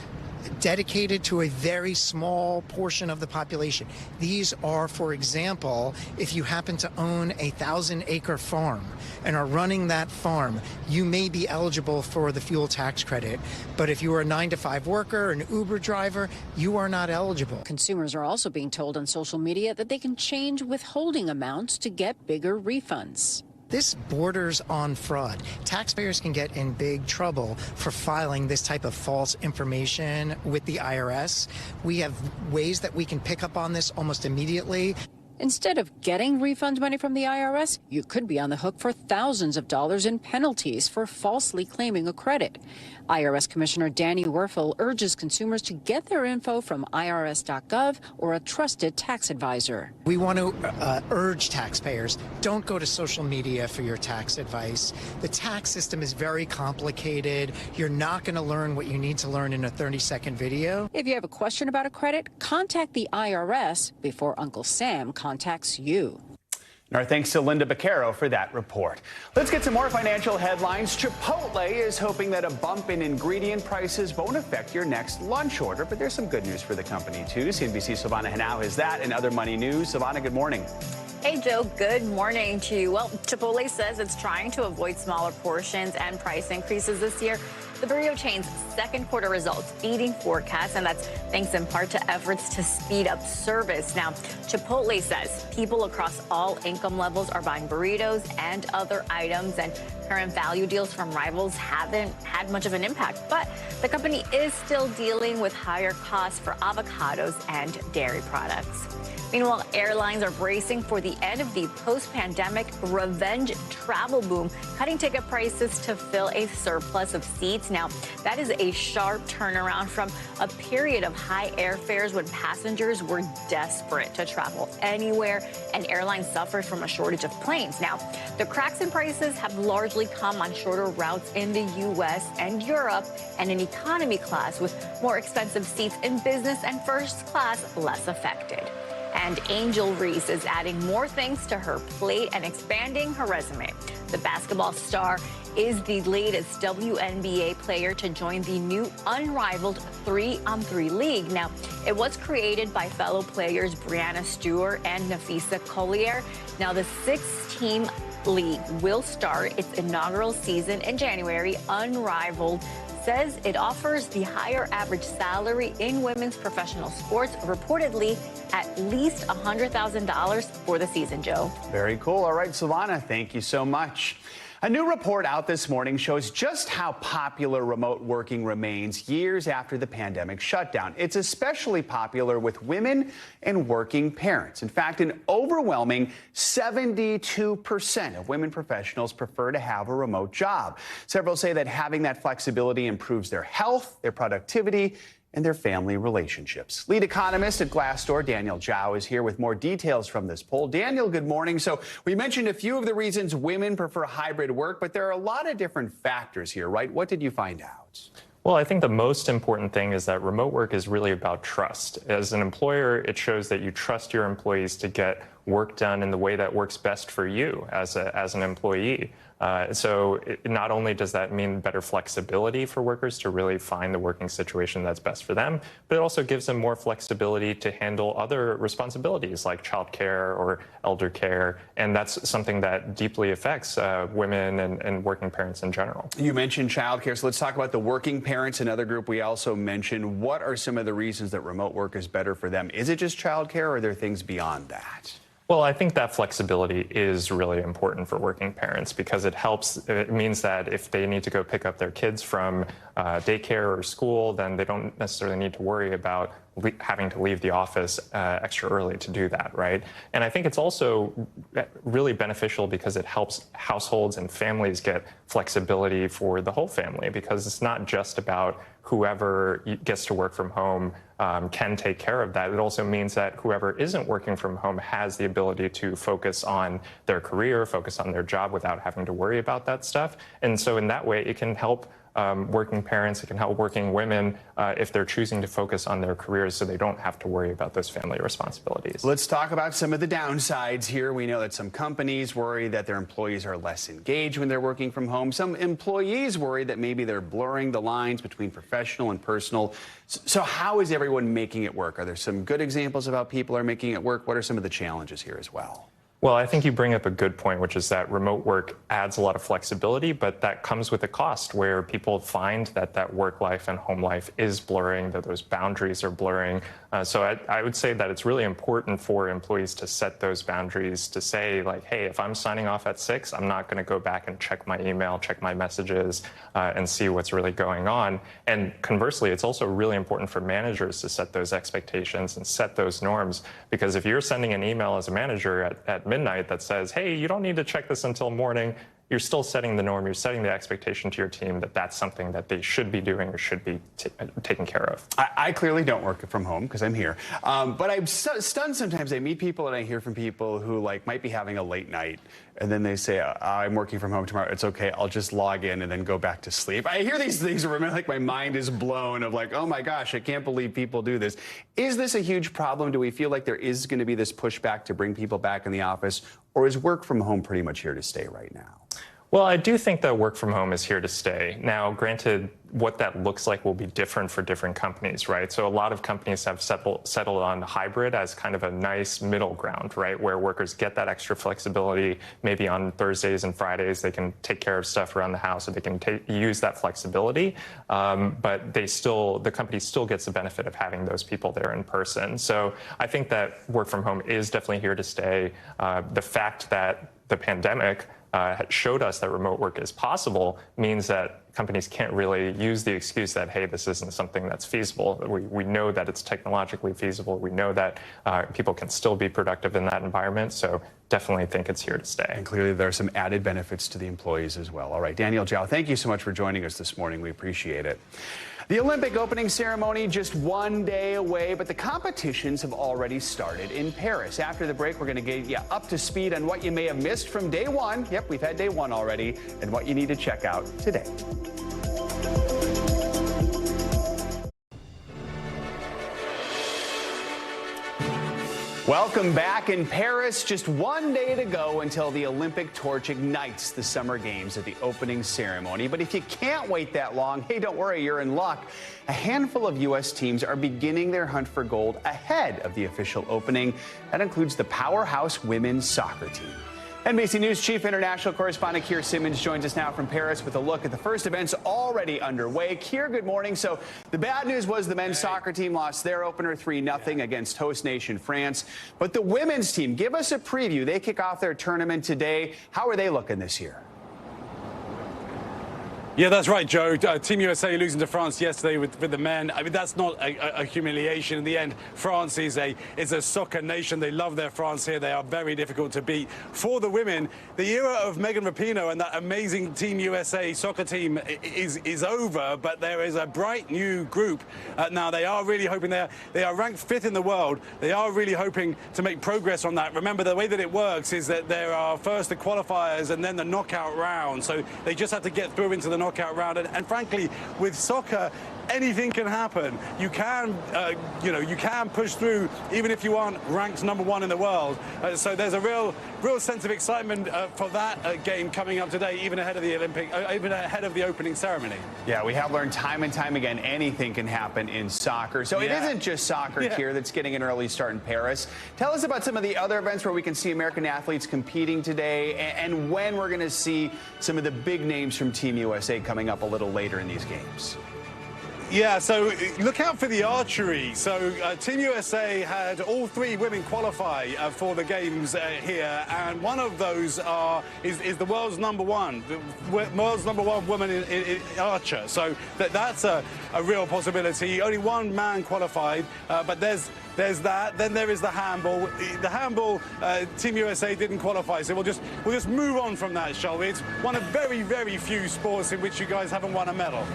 dedicated to a very small portion of the population. These are, for example, if you happen to own a 1,000-acre farm and are running that farm, you may be eligible for the fuel tax credit. But if you are a 9-to-5 worker, an Uber driver, you are not eligible. Consumers are also being told on social media that they can change withholding amounts to get bigger refunds. This borders on fraud. Taxpayers can get in big trouble for filing this type of false information with the IRS. We have ways that we can pick up on this almost immediately. Instead of getting refund money from the IRS, you could be on the hook for thousands of dollars in penalties for falsely claiming a credit. IRS Commissioner Danny Werfel urges consumers to get their info from irs.gov or a trusted tax advisor. We want to urge taxpayers, don't go to social media for your tax advice. The tax system is very complicated. You're not going to learn what you need to learn in a 30-second video. If you have a question about a credit, contact the IRS before Uncle Sam contacts you. Our thanks to Linda Baccaro for that report. Let's get some more financial headlines. Chipotle is hoping that a bump in ingredient prices won't affect your next lunch order, but there's some good news for the company, too. CNBC's Silvana Henao has that and other money news. Silvana, good morning. Hey, Joe, good morning to you. Well, Chipotle says it's trying to avoid smaller portions and price increases this year. The burrito chain's second quarter results beating forecasts, and that's thanks in part to efforts to speed up service. Now, Chipotle says people across all income levels are buying burritos and other items, and current value deals from rivals haven't had much of an impact. But the company is still dealing with higher costs for avocados and dairy products. Meanwhile, airlines are bracing for the end of the post-pandemic revenge travel boom, cutting ticket prices to fill a surplus of seats. Now, that is a sharp turnaround from a period of high airfares when passengers were desperate to travel anywhere and airlines suffered from a shortage of planes. Now, the cracks in prices have largely come on shorter routes in the U.S. and Europe and in economy class, with more expensive seats in business and first class less affected. And Angel Reese is adding more things to her plate and expanding her resume. The basketball star is the latest WNBA player to join the new unrivaled 3-on-3 league. Now, it was created by fellow players Brianna Stewart and Nafisa Collier. Now, the 6-team league will start its inaugural season in January. Unrivaled says it offers the higher average salary in women's professional sports, reportedly at least $100,000 for the season, Joe. Very cool. All right, Silvana, thank you so much. A new report out this morning shows just how popular remote working remains years after the pandemic shutdown. It's especially popular with women and working parents. In fact, an overwhelming 72% of women professionals prefer to have a remote job. Several say that having that flexibility improves their health, their productivity, and their family relationships. Lead economist at Glassdoor, Daniel Zhao, is here with more details from this poll. Daniel, good morning. So we mentioned a few of the reasons women prefer hybrid work, but there are a lot of different factors here, right? What did you find out? Well, I think the most important thing is that remote work is really about trust. As an employer, it shows that you trust your employees to get work done in the way that works best for you as an employee. So not only does that mean better flexibility for workers to really find the working situation that's best for them, but it also gives them more flexibility to handle other responsibilities like childcare or elder care. And that's something that deeply affects women and working parents in general. You mentioned childcare, so let's talk about the working parents, another group we also mentioned. What are some of the reasons that remote work is better for them? Is it just childcare, or are there things beyond that? Well, I think that flexibility is really important for working parents because it means that if they need to go pick up their kids from daycare or school, then they don't necessarily need to worry about having to leave the office extra early to do that, right? And I think it's also really beneficial because it helps households and families get flexibility for the whole family, because it's not just about whoever gets to work from home can take care of that. It also means that whoever isn't working from home has the ability to focus on their career, focus on their job without having to worry about that stuff. And so in that way, it can help working parents, it can help working women if they're choosing to focus on their careers so they don't have to worry about those family responsibilities. Let's talk about some of the downsides here. We know that some companies worry that their employees are less engaged when they're working from home. Some employees worry that maybe they're blurring the lines between professional and personal. So how is everyone making it work? Are there some good examples of how people are making it work? What are some of the challenges here as well? Well, I think you bring up a good point, which is that remote work adds a lot of flexibility, but that comes with a cost where people find that that work life and home life is blurring, that those boundaries are blurring. So I would say that it's really important for employees to set those boundaries, to say like, hey, if I'm signing off at 6, I'm not going to go back and check my email, check my messages, and see what's really going on. And conversely, it's also really important for managers to set those expectations and set those norms, because if you're sending an email as a manager at midnight that says, hey, you don't need to check this until morning, you're still setting the norm, you're setting the expectation to your team that that's something that they should be doing or should be taken care of. I clearly don't work from home because I'm here, but I'm stunned sometimes. I meet people and I hear from people who might be having a late night, and then they say, I'm working from home tomorrow, it's okay, I'll just log in and then go back to sleep. I hear these things and remember, my mind is blown of oh my gosh, I can't believe people do this. Is this a huge problem? Do we feel like there is going to be this pushback to bring people back in the office, or is work from home pretty much here to stay right now? Well, I do think that work from home is here to stay. Now, granted, what that looks like will be different for different companies, right? So a lot of companies have settled on hybrid as kind of a nice middle ground, right? Where workers get that extra flexibility. Maybe on Thursdays and Fridays, they can take care of stuff around the house, or they can use that flexibility. But the company still gets the benefit of having those people there in person. So I think that work from home is definitely here to stay. The fact that the pandemic showed us that remote work is possible means that companies can't really use the excuse that, hey, this isn't something that's feasible. We know that it's technologically feasible. We know that people can still be productive in that environment. So definitely think it's here to stay. And clearly there are some added benefits to the employees as well. All right, Daniel Zhao, thank you so much for joining us this morning. We appreciate it. The Olympic opening ceremony just one day away, but the competitions have already started in Paris. After the break, we're going to get you up to speed on what you may have missed from day one. Yep, we've had day one already, and what you need to check out today. Welcome back in Paris. Just one day to go until the Olympic torch ignites the Summer Games at the opening ceremony. But if you can't wait that long, hey, don't worry, you're in luck. A handful of U.S. teams are beginning their hunt for gold ahead of the official opening. That includes the powerhouse women's soccer team. NBC News Chief International Correspondent Keir Simmons joins us now from Paris with a look at the first events already underway. Keir, good morning. So the bad news was the men's soccer team lost their opener 3-0 against host nation France. But the women's team, give us a preview. They kick off their tournament today. How are they looking this year? Yeah, that's right, Joe. Team USA losing to France yesterday with the men. I mean, that's not a humiliation. In the end, France is a soccer nation. They love their France here. They are very difficult to beat. For the women, the era of Megan Rapinoe and that amazing Team USA soccer team is over, but there is a bright new group. Now, they are really hoping they are ranked 5th in the world. They are really hoping to make progress on that. Remember, the way that it works is that there are first the qualifiers and then the knockout round. So they just have to get through into the knockout round, and frankly, with soccer, anything can happen. You can, you can push through even if you aren't ranked #1 in the world. So there's a real sense of excitement for that game coming up today, even ahead of the even ahead of the opening ceremony. Yeah, we have learned time and time again, anything can happen in soccer. So it isn't just soccer here that's getting an early start in Paris. Tell us about some of the other events where we can see American athletes competing today, and when we're going to see some of the big names from Team USA coming up a little later in these games. Yeah, so look out for the archery. So Team USA had all 3 women qualify for the games here, and one of those is the world's #1, the world's #1 woman in archer. So that's a real possibility. Only one man qualified, but there's that. Then there is the handball. The handball, Team USA didn't qualify, so we'll just move on from that, shall we? It's one of very, very few sports in which you guys haven't won a medal.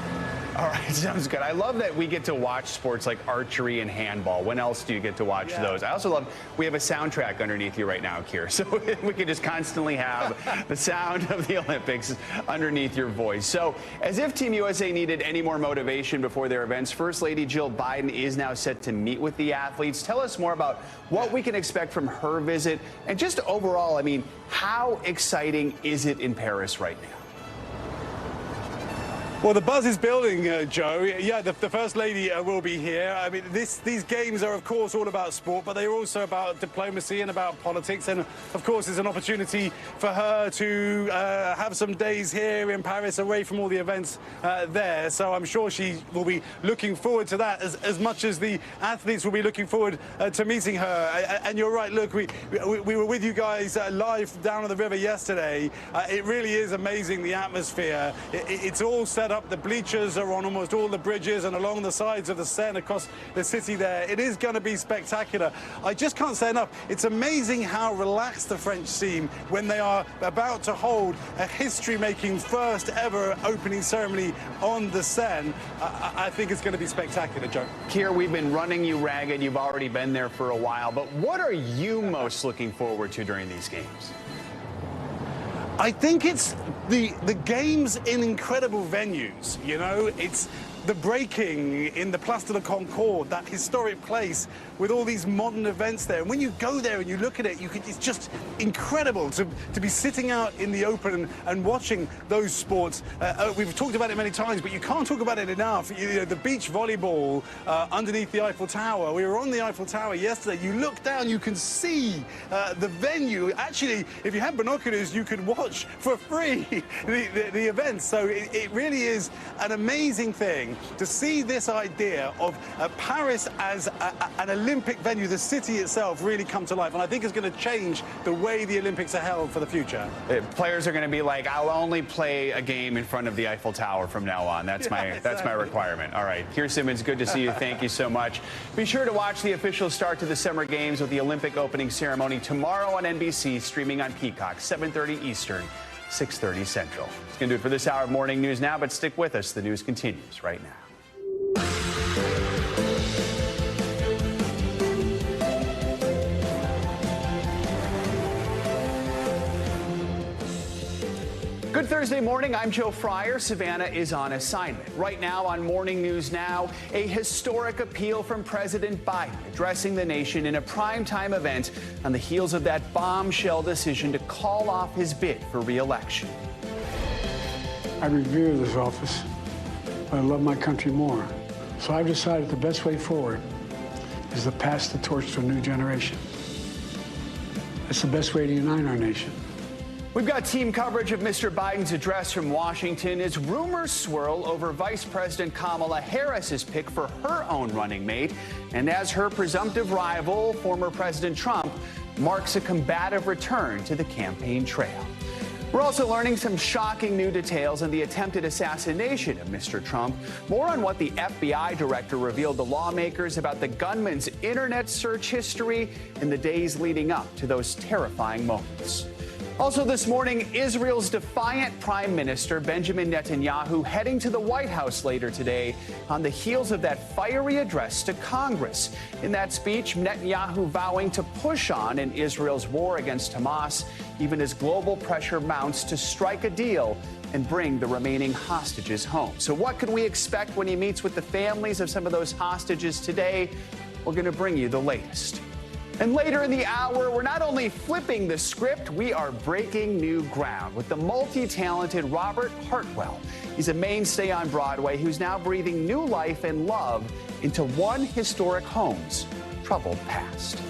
All right, sounds good. I love that we get to watch sports like archery and handball. When else do you get to watch those? I also love we have a soundtrack underneath you right now, Keir, so we can just constantly have the sound of the Olympics underneath your voice. So as if Team USA needed any more motivation before their events, First Lady Jill Biden is now set to meet with the athletes. Tell us more about what we can expect from her visit, and just overall, I mean, how exciting is it in Paris right now? Well, the buzz is building, Joe. Yeah, the First Lady will be here. I mean, these games are, of course, all about sport, but they're also about diplomacy and about politics. And, of course, it's an opportunity for her to have some days here in Paris away from all the events there. So I'm sure she will be looking forward to that as much as the athletes will be looking forward to meeting her. And you're right. Look, we were with you guys live down on the river yesterday. It really is amazing, the atmosphere. It's all set up. The bleachers are on almost all the bridges and along the sides of the Seine across the city there. It is going to be spectacular. I just can't say enough. It's amazing how relaxed the French seem when they are about to hold a history-making first ever opening ceremony on the Seine. I think it's going to be spectacular, Joe. Keir, we've been running you ragged. You've already been there for a while. But what are you most looking forward to during these games? I think it's the games in incredible venues, you know. It's the breaking in the Place de la Concorde, that historic place with all these modern events there. And when you go there and you look at it, it's just incredible to be sitting out in the open and watching those sports. We've talked about it many times, but you can't talk about it enough. You know, the beach volleyball underneath the Eiffel Tower. We were on the Eiffel Tower yesterday. You look down, you can see the venue. Actually, if you have binoculars, you could watch for free the events. So it really is an amazing thing to see this idea of Paris as an Olympic venue, the city itself, really come to life. And I think it's going to change the way the Olympics are held for the future. Players are going to be like, I'll only play a game in front of the Eiffel Tower from now on. That's that's my requirement. All right. Keir Simmons, good to see you. Thank you so much. Be sure to watch the official start to the Summer Games with the Olympic opening ceremony tomorrow on NBC, streaming on Peacock, 7:30 Eastern, 6:30 Central. It's going to do it for this hour of Morning News Now, but stick with us. The news continues right now. Good Thursday morning. I'm Joe Fryer. Savannah is on assignment. Right now on Morning News Now, a historic appeal from President Biden addressing the nation in a primetime event on the heels of that bombshell decision to call off his bid for re-election. I revere this office, but I love my country more. So I've decided the best way forward is to pass the torch to a new generation. That's the best way to unite our nation. We've got team coverage of Mr. Biden's address from Washington as rumors swirl over Vice President Kamala Harris's pick for her own running mate, and as her presumptive rival, former President Trump, marks a combative return to the campaign trail. We're also learning some shocking new details on the attempted assassination of Mr. Trump. More on what the FBI director revealed to lawmakers about the gunman's internet search history in the days leading up to those terrifying moments. Also this morning, Israel's defiant Prime Minister Benjamin Netanyahu heading to the White House later today on the heels of that fiery address to Congress. In that speech, Netanyahu vowing to push on in Israel's war against Hamas, even as global pressure mounts to strike a deal and bring the remaining hostages home. So what can we expect when he meets with the families of some of those hostages today? We're going to bring you the latest. And later in the hour, we're not only flipping the script, we are breaking new ground with the multi-talented Robert Hartwell. He's a mainstay on Broadway who's now breathing new life and love into one historic home's troubled past.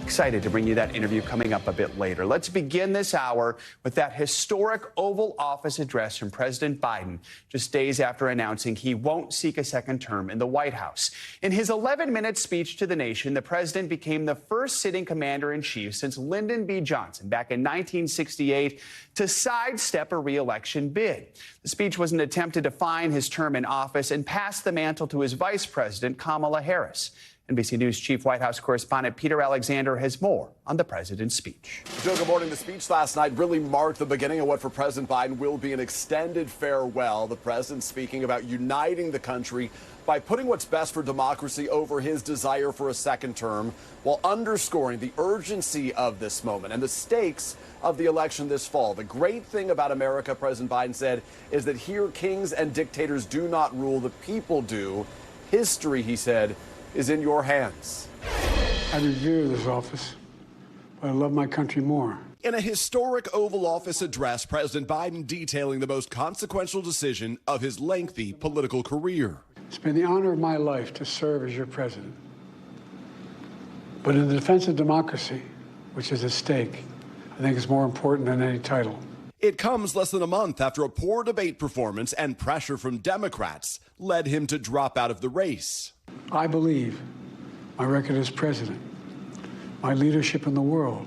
Excited to bring you that interview coming up a bit later. Let's begin this hour with that historic Oval Office address from President Biden just days after announcing he won't seek a second term in the White House. In his 11-minute speech to the nation, the president became the first sitting commander-in-chief since Lyndon B. Johnson back in 1968 to sidestep a re-election bid. The speech was an attempt to define his term in office and pass the mantle to his vice president, Kamala Harris. NBC News Chief White House correspondent Peter Alexander has more on the president's speech. Joe, good morning. The speech last night really marked the beginning of what for President Biden will be an extended farewell. The president speaking about uniting the country by putting what's best for democracy over his desire for a second term, while underscoring the urgency of this moment and the stakes of the election this fall. The great thing about America, President Biden said, is that here kings and dictators do not rule, the people do. History, he said, is in your hands. I revere this office, but I love my country more. In a historic Oval Office address, President Biden detailing the most consequential decision of his lengthy political career. It's been the honor of my life to serve as your president. But in the defense of democracy, which is at stake, I think it's more important than any title. It comes less than a month after a poor debate performance and pressure from Democrats led him to drop out of the race. I believe my record as president, my leadership in the world,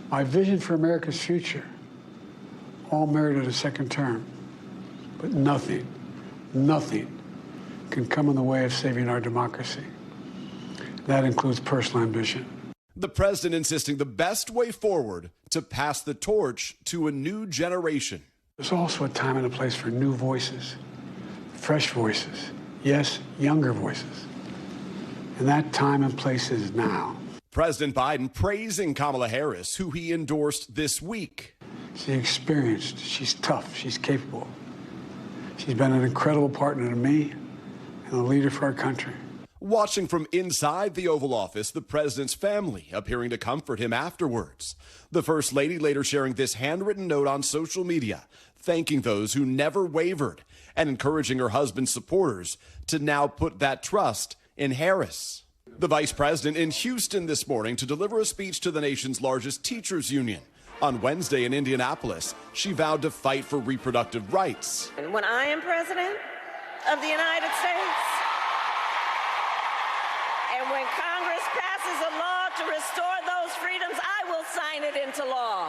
my vision for America's future, all merited a second term. But nothing can come in the way of saving our democracy. That includes personal ambition. The president insisting the best way forward to pass the torch to a new generation. There's also a time and a place for new voices, fresh voices, yes, younger voices. And that time and place is now. President Biden praising Kamala Harris, who he endorsed this week. She's experienced, she's tough, she's capable. She's been an incredible partner to me and a leader for our country. Watching from inside the Oval Office, the president's family appearing to comfort him afterwards. The First Lady later sharing this handwritten note on social media, thanking those who never wavered and encouraging her husband's supporters to now put that trust in Harris. The vice president in Houston this morning to deliver a speech to the nation's largest teachers union. On Wednesday in Indianapolis, she vowed to fight for reproductive rights. And when I am president of the United States, and when Congress passes a law to restore those freedoms, I will sign it into law.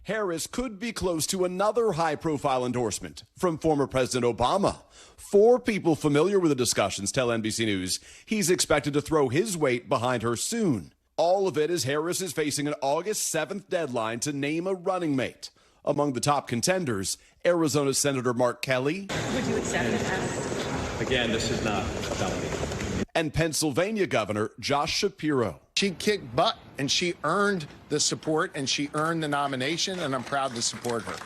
Harris could be close to another high-profile endorsement from former President Obama. 4 people familiar with the discussions tell NBC News he's expected to throw his weight behind her soon. All of it as Harris is facing an August 7th deadline to name a running mate. Among the top contenders, Arizona Senator Mark Kelly. Would you accept it? Again, this is not about me. And Pennsylvania Governor Josh Shapiro. She kicked butt, and she earned the support, and she earned the nomination, and I'm proud to support her.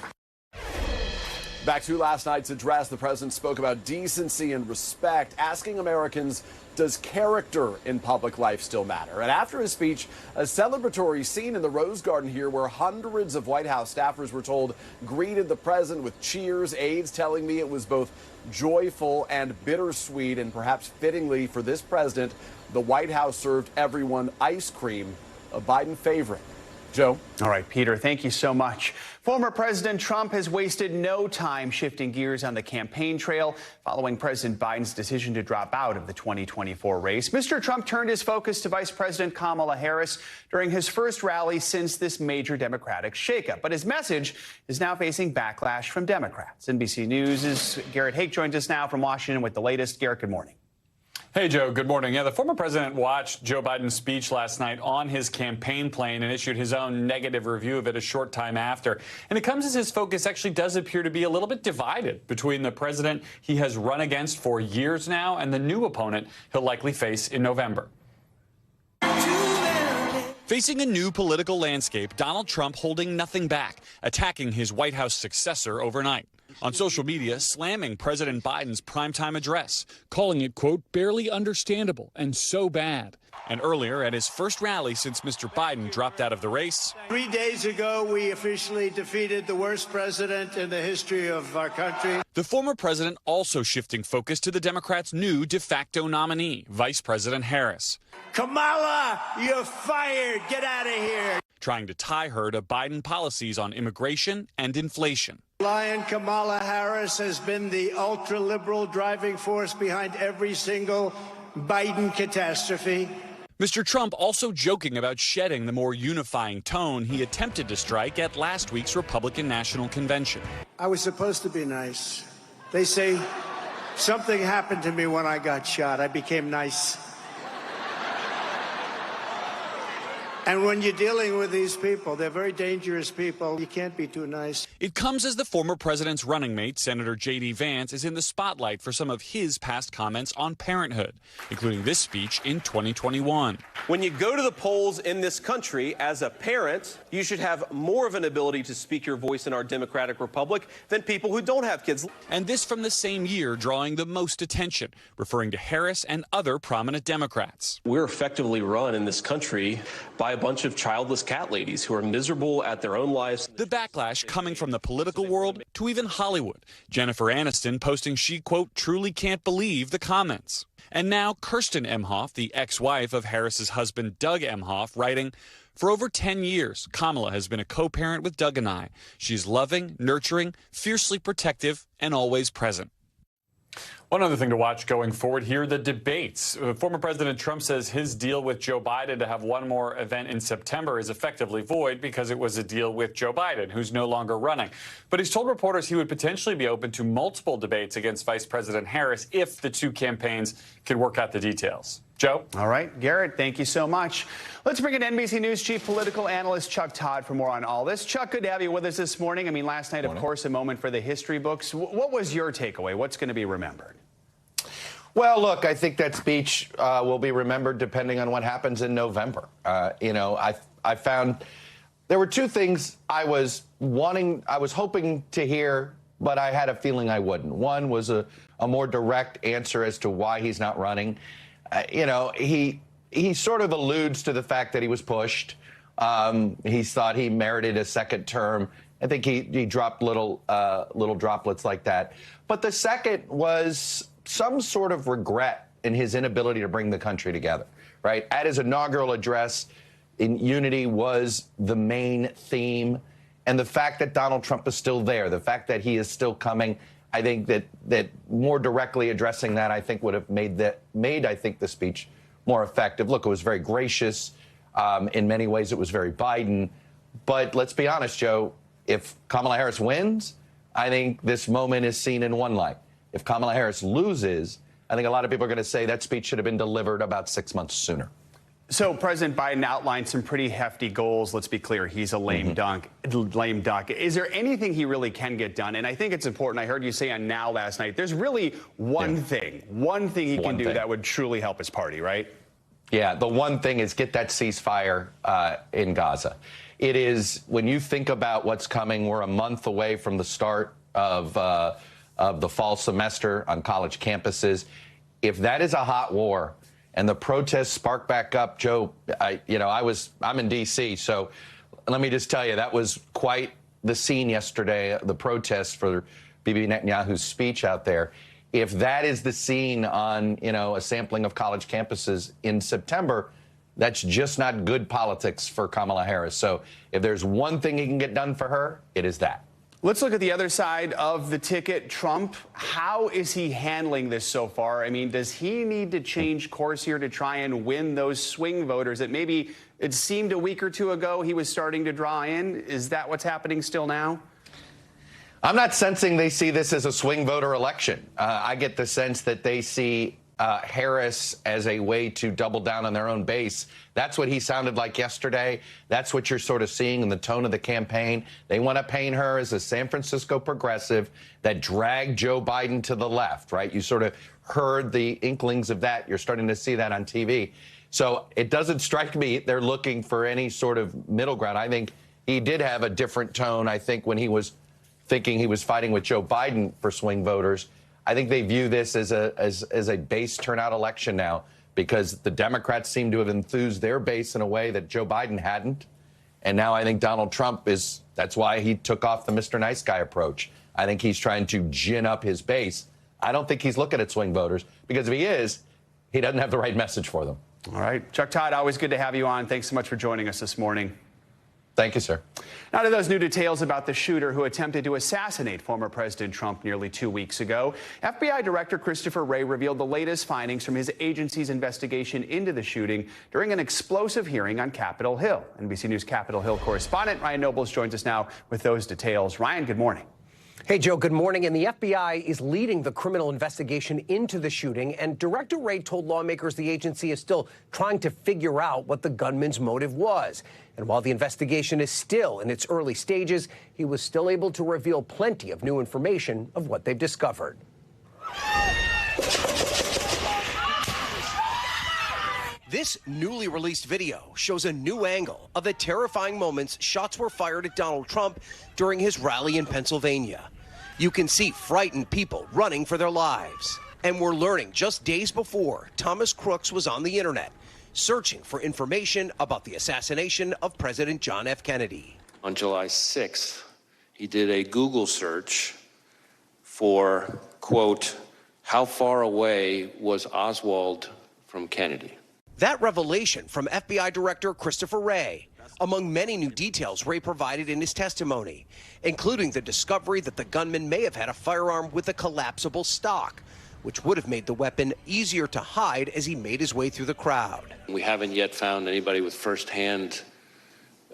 Back to last night's address, the president spoke about decency and respect, asking Americans, does character in public life still matter? And after his speech, a celebratory scene in the Rose Garden here where hundreds of White House staffers were told greeted the president with cheers, aides telling me it was both joyful and bittersweet, and perhaps fittingly for this president, the White House served everyone ice cream, a Biden favorite. Joe? All right, Peter, thank you so much. Former President Trump has wasted no time shifting gears on the campaign trail following President Biden's decision to drop out of the 2024 race. Mr. Trump turned his focus to Vice President Kamala Harris during his first rally since this major Democratic shakeup. But his message is now facing backlash from Democrats. NBC News' Garrett Hake joins us now from Washington with the latest. Garrett, good morning. Hey, Joe. Good morning. Yeah, the former president watched Joe Biden's speech last night on his campaign plane and issued his own negative review of it a short time after. And it comes as his focus actually does appear to be a little bit divided between the president he has run against for years now and the new opponent he'll likely face in November. Facing a new political landscape, Donald Trump holding nothing back, attacking his White House successor overnight. On social media, slamming President Biden's primetime address, calling it, quote, barely understandable and so bad. And earlier, at his first rally since Mr. Biden dropped out of the race, 3 days ago, we officially defeated the worst president in the history of our country. The former president also shifting focus to the Democrats' new de facto nominee, Vice President Harris. Kamala, you're fired. Get out of here. Trying to tie her to Biden policies on immigration and inflation. Lion Kamala Harris has been the ultra-liberal driving force behind every single Biden catastrophe. Mr. Trump also joking about shedding the more unifying tone he attempted to strike at last week's Republican National Convention. I was supposed to be nice. They say something happened to me when I got shot. I became nice. And when you're dealing with these people, they're very dangerous people. You can't be too nice. It comes as the former president's running mate, Senator J.D. Vance, is in the spotlight for some of his past comments on parenthood, including this speech in 2021. When you go to the polls in this country as a parent, you should have more of an ability to speak your voice in our democratic republic than people who don't have kids. And this from the same year drawing the most attention, referring to Harris and other prominent Democrats. We're effectively run in this country by by a bunch of childless cat ladies who are miserable at their own lives. The backlash coming from the political world to even Hollywood. Jennifer Aniston posting she, quote, truly can't believe the comments. And now Kirsten Emhoff, the ex-wife of Harris's husband Doug Emhoff, writing, for over 10 years, Kamala has been a co-parent with Doug and I. She's loving, nurturing, fiercely protective, and always present. One other thing to watch going forward here, the debates. Former President Trump says his deal with Joe Biden to have one more event in September is effectively void because it was a deal with Joe Biden, who's no longer running. But he's told reporters he would potentially be open to multiple debates against Vice President Harris if the two campaigns could work out the details. Joe? All right, Garrett, thank you so much. Let's bring in NBC News chief political analyst Chuck Todd for more on all this. Chuck, good to have you with us this morning. I mean, last night, of course, a moment for the history books. What was your takeaway? What's going to be remembered? Well, look, I think that speech will be remembered depending on what happens in November. I found there were two things I was hoping to hear, but I had a feeling I wouldn't. One was a more direct answer as to why he's not running. He sort of alludes to the fact that he was pushed. He thought he merited a second term. I think he dropped little droplets like that. But the second was some sort of regret in his inability to bring the country together, right? At his inaugural address, unity was the main theme. And the fact that Donald Trump is still there, the fact that he is still coming, I think that more directly addressing that, I think, would have made the speech more effective. Look, it was very gracious. In many ways, it was very Biden. But let's be honest, Joe, if Kamala Harris wins, I think this moment is seen in one light. If Kamala Harris loses, I think a lot of people are going to say that speech should have been delivered about 6 months sooner. So President Biden outlined some pretty hefty goals. Let's be clear, he's a lame duck. Is there anything he really can get done? And I think it's important. I heard you say on Now last night, there's really one thing he can do that would truly help his party, right? Yeah, the one thing is get that ceasefire in Gaza. It is, when you think about what's coming, we're a month away from the start of the fall semester on college campuses. If that is a hot war and the protests spark back up, Joe, I'm in D.C., so let me just tell you, that was quite the scene yesterday, the protests for Bibi Netanyahu's speech out there. If that is the scene on, a sampling of college campuses in September, that's just not good politics for Kamala Harris. So if there's one thing he can get done for her, it is that. Let's look at the other side of the ticket, Trump. How is he handling this so far? I mean, does he need to change course here to try and win those swing voters that maybe it seemed a week or two ago he was starting to draw in? Is that what's happening still now? I'm not sensing they see this as a swing voter election. I get the sense that they see Harris as a way to double down on their own base. That's what he sounded like yesterday. That's what you're sort of seeing in the tone of the campaign. They want to paint her as a San Francisco progressive that dragged Joe Biden to the left, right? You sort of heard the inklings of that. You're starting to see that on TV. So it doesn't strike me they're looking for any sort of middle ground. I think he did have a different tone, I think, when he was thinking he was fighting with Joe Biden for swing voters. I think they view this as a base turnout election now because the Democrats seem to have enthused their base in a way that Joe Biden hadn't. And now I think Donald Trump that's why he took off the Mr. Nice Guy approach. I think he's trying to gin up his base. I don't think he's looking at swing voters because if he is, he doesn't have the right message for them. All right. Chuck Todd, always good to have you on. Thanks so much for joining us this morning. Thank you, sir. Now to those new details about the shooter who attempted to assassinate former President Trump nearly 2 weeks ago. FBI Director Christopher Wray revealed the latest findings from his agency's investigation into the shooting during an explosive hearing on Capitol Hill. NBC News Capitol Hill correspondent Ryan Nobles joins us now with those details. Ryan, good morning. Hey, Joe, good morning. And the FBI is leading the criminal investigation into the shooting. And Director Wray told lawmakers the agency is still trying to figure out what the gunman's motive was. And while the investigation is still in its early stages, he was still able to reveal plenty of new information of what they've discovered. This newly released video shows a new angle of the terrifying moments shots were fired at Donald Trump during his rally in Pennsylvania. You can see frightened people running for their lives. And we're learning just days before Thomas Crooks was on the internet, searching for information about the assassination of President John F. Kennedy. On July 6th, he did a Google search for, quote, how far away was Oswald from Kennedy? That revelation from FBI Director Christopher Wray, among many new details Wray provided in his testimony, including the discovery that the gunman may have had a firearm with a collapsible stock, which would have made the weapon easier to hide as he made his way through the crowd. We haven't yet found anybody with firsthand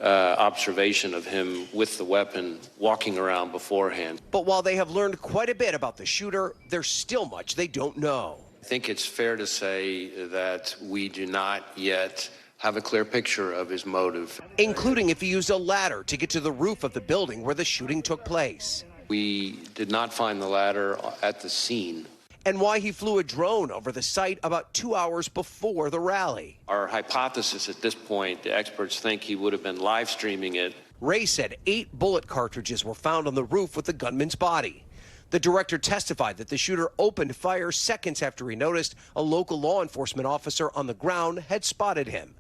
observation of him with the weapon walking around beforehand. But while they have learned quite a bit about the shooter, there's still much they don't know. I think it's fair to say that we do not yet have a clear picture of his motive, including if he used a ladder to get to the roof of the building where the shooting took place. We did not find the ladder at the scene. And why he flew a drone over the site about 2 hours before the rally. Our hypothesis at this point, the experts think he would have been live streaming it. Wray said 8 bullet cartridges were found on the roof with the gunman's body. The director testified that the shooter opened fire seconds after he noticed a local law enforcement officer on the ground had spotted him,